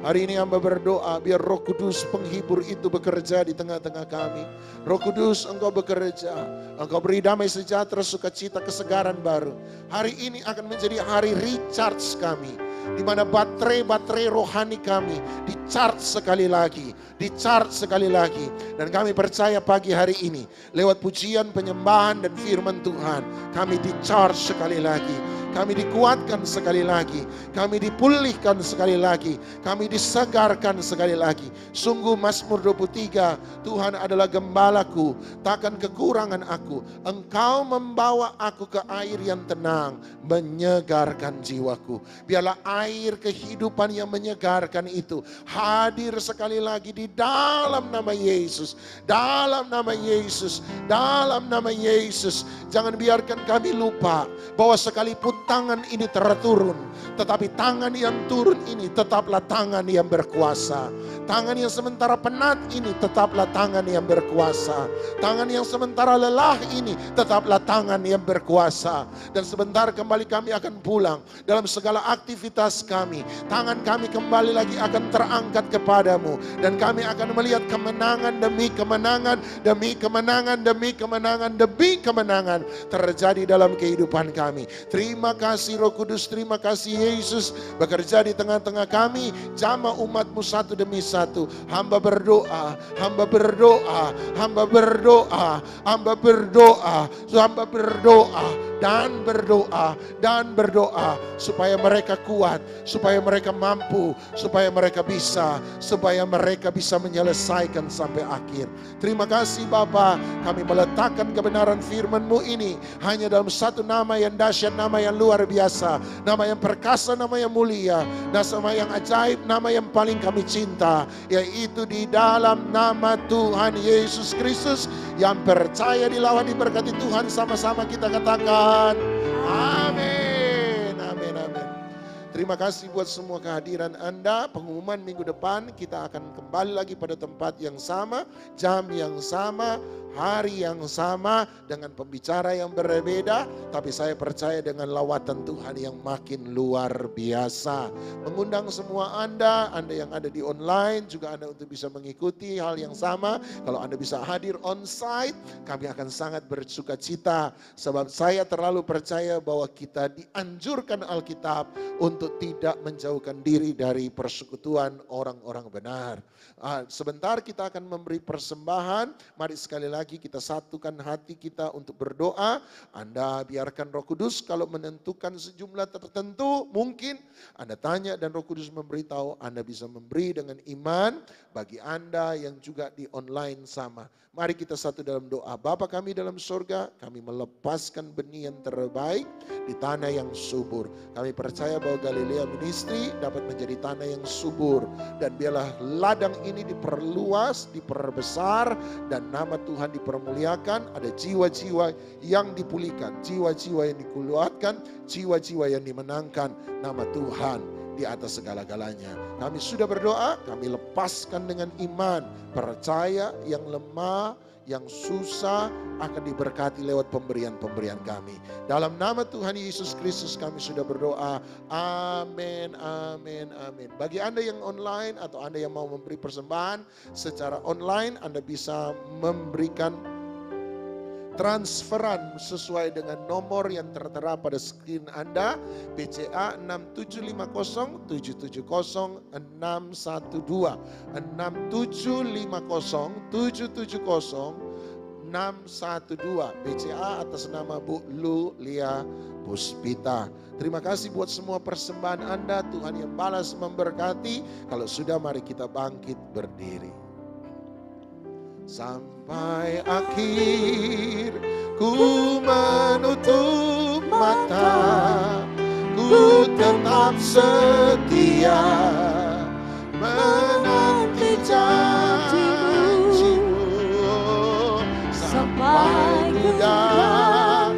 Hari ini hamba berdoa biar Roh Kudus penghibur itu bekerja di tengah-tengah kami. Roh Kudus, Engkau bekerja. Engkau beri damai sejahtera, sukacita, kesegaran baru. Hari ini akan menjadi hari recharge kami, di mana baterai rohani kami di-charge sekali lagi. Dan kami percaya pagi hari ini lewat pujian, penyembahan dan firman Tuhan, kami di-charge sekali lagi. Kami dikuatkan sekali lagi, kami dipulihkan sekali lagi, kami disegarkan sekali lagi. Sungguh Mazmur 23, Tuhan adalah gembalaku, takkan kekurangan aku. Engkau membawa aku ke air yang tenang, menyegarkan jiwaku. Biarlah air kehidupan yang menyegarkan itu hadir sekali lagi di dalam nama Yesus. Dalam nama Yesus, dalam nama Yesus. Jangan biarkan kami lupa bahwa sekalipun tangan ini terturun, tetapi tangan yang turun ini tetaplah tangan yang berkuasa. Tangan yang sementara penat ini tetaplah tangan yang berkuasa. Tangan yang sementara lelah ini tetaplah tangan yang berkuasa. Dan sebentar kembali kami akan pulang dalam segala aktivitas kami. Tangan kami kembali lagi akan terangkat kepadamu. Dan kami akan melihat kemenangan demi kemenangan, demi kemenangan, demi kemenangan, demi kemenangan terjadi dalam kehidupan kami. Terima kasih Roh Kudus, terima kasih Yesus bekerja di tengah-tengah kami. Jamah umat-Mu satu demi satu. Hamba berdoa, hamba berdoa, hamba berdoa, hamba berdoa, hamba berdoa dan berdoa dan berdoa supaya mereka kuat, supaya mereka mampu, supaya mereka bisa bisa, supaya mereka bisa menyelesaikan sampai akhir. Terima kasih Bapa, kami meletakkan kebenaran firman-Mu ini hanya dalam satu nama yang dahsyat, nama yang luar biasa, nama yang perkasa, nama yang mulia, nama yang ajaib, nama yang paling kami cinta, yaitu di dalam nama Tuhan Yesus Kristus. Yang percaya dilawan diberkati Tuhan, sama-sama kita katakan amin, amin, amin. Terima kasih buat semua kehadiran Anda. Pengumuman minggu depan kita akan kembali lagi pada tempat yang sama, jam yang sama, hari yang sama, dengan pembicara yang berbeda. Tapi saya percaya dengan lawatan Tuhan yang makin luar biasa. Mengundang semua Anda yang ada di online, juga Anda untuk bisa mengikuti hal yang sama. Kalau Anda bisa hadir on-site, kami akan sangat bersuka cita. Sebab saya terlalu percaya bahwa kita dianjurkan Alkitab untuk tidak menjauhkan diri dari persekutuan orang-orang benar. Sebentar kita akan memberi persembahan. Mari sekali lagi kita satukan hati kita untuk berdoa. Anda biarkan Roh Kudus kalau menentukan sejumlah tertentu, mungkin Anda tanya dan Roh Kudus memberitahu, Anda bisa memberi dengan iman. Bagi Anda yang juga di online sama, mari kita satu dalam doa. Bapa kami dalam surga, kami melepaskan benih yang terbaik di tanah yang subur. Kami percaya bahwa Galilea Ministry dapat menjadi tanah yang subur, dan biarlah ladang ini diperluas, diperbesar, dan nama Tuhan dipermuliakan. Ada jiwa-jiwa yang dipulihkan, jiwa-jiwa yang dikuatkan, jiwa-jiwa yang dimenangkan. Nama Tuhan di atas segala-galanya. Kami sudah berdoa, kami lepaskan dengan iman, percaya yang lemah, yang susah akan diberkati lewat pemberian-pemberian kami. Dalam nama Tuhan Yesus Kristus kami sudah berdoa. Amin, amin, amin. Bagi Anda yang online atau Anda yang mau memberi persembahan secara online, Anda bisa memberikan transferan sesuai dengan nomor yang tertera pada screen Anda. BCA 6750770612, 6750770612, BCA atas nama Bu Lulia Puspita. Terima kasih buat semua persembahan Anda. Tuhan yang balas memberkati. Kalau sudah, mari kita bangkit berdiri. Sampai akhir ku menutup mata, ku tetap setia menanti janji-Mu, sampai ku dapatkan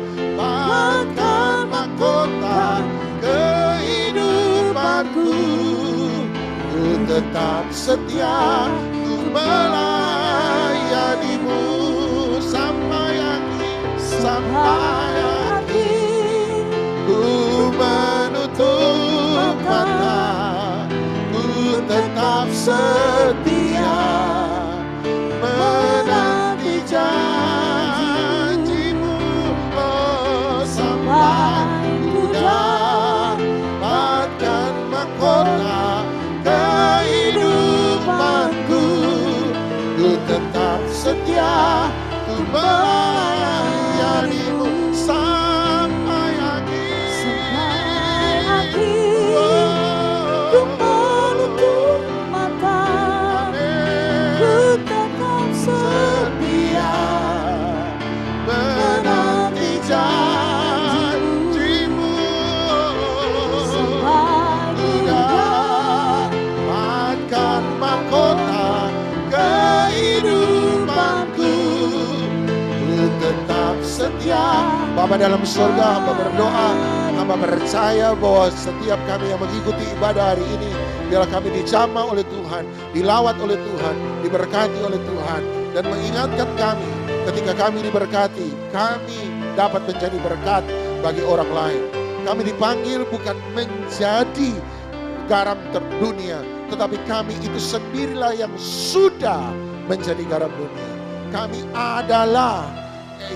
mahkota kehidupanku. Ku tetap setia, ku melayani-Mu sampai akhir, sampai akhir. Ku menutup mata, ku tetap setia menanti janji-Mu, oh, sampai ku dapatkan mahkota kehidupanku. Ku tetap setia, ku melayani-Mu sampai akhir. Sampai akhir, ku menutup mata, ku tetap setia menanti janji-Mu, sampai ku dapatkan mahkota kehidupanku. Ku tetap setia. Bapa dalam surga, hamba berdoa, hamba percaya bahwa setiap kami yang mengikuti ibadah hari ini, biarlah kami dijamah oleh Tuhan, dilawat oleh Tuhan, diberkati oleh Tuhan, dan mengingatkan kami ketika kami diberkati, kami dapat menjadi berkat bagi orang lain. Kami dipanggil bukan menjadi garam terdunia, tetapi kami itu sendirilah yang sudah menjadi garam dunia. Kami adalah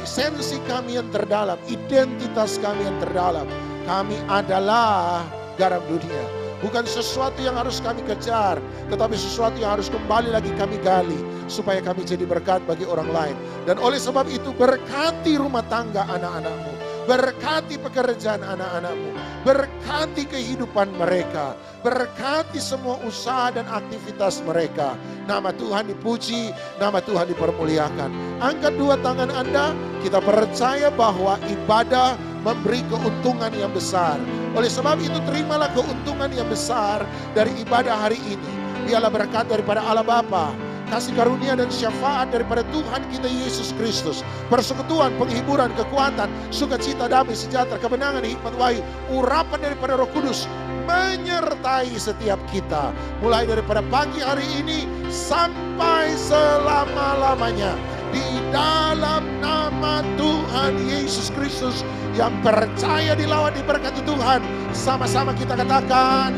esensi kami yang terdalam, identitas kami yang terdalam. Kami adalah garam dunia. Bukan sesuatu yang harus kami kejar, tetapi sesuatu yang harus kembali lagi kami gali, supaya kami jadi berkat bagi orang lain. Dan oleh sebab itu berkati rumah tangga anak-anak-Mu, Berkati pekerjaan anak-anakmu. Berkati kehidupan mereka. Berkati semua usaha dan aktivitas mereka. Nama Tuhan dipuji, nama Tuhan dipermuliakan. Angkat dua tangan Anda, kita percaya bahwa ibadah memberi keuntungan yang besar. Oleh sebab itu terimalah keuntungan yang besar dari ibadah hari ini. Biarlah berkat daripada Allah Bapa, kasih karunia dan syafaat daripada Tuhan kita Yesus Kristus, persekutuan, penghiburan, kekuatan, sukacita, damai, sejahtera, kemenangan, hikmat, wahyu, urapan daripada Roh Kudus menyertai setiap kita, mulai daripada pagi hari ini sampai selama-lamanya. Di dalam nama Tuhan Yesus Kristus yang percaya dilawat diberkati Tuhan, sama-sama kita katakan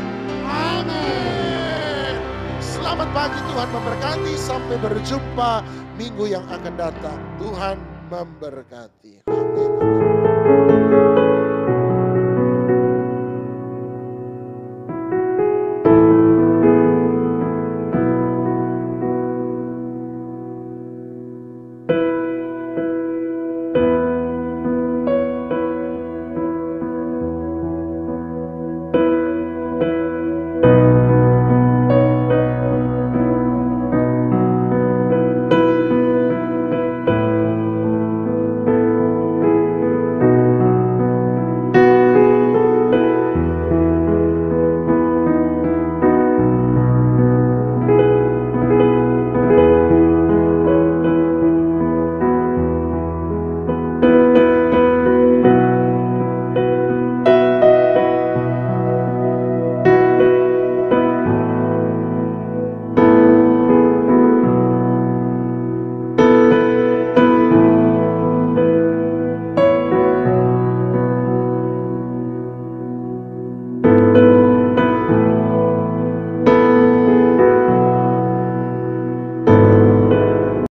amin. Selamat pagi, Tuhan memberkati. Sampai berjumpa minggu yang akan datang. Tuhan memberkati. Amin.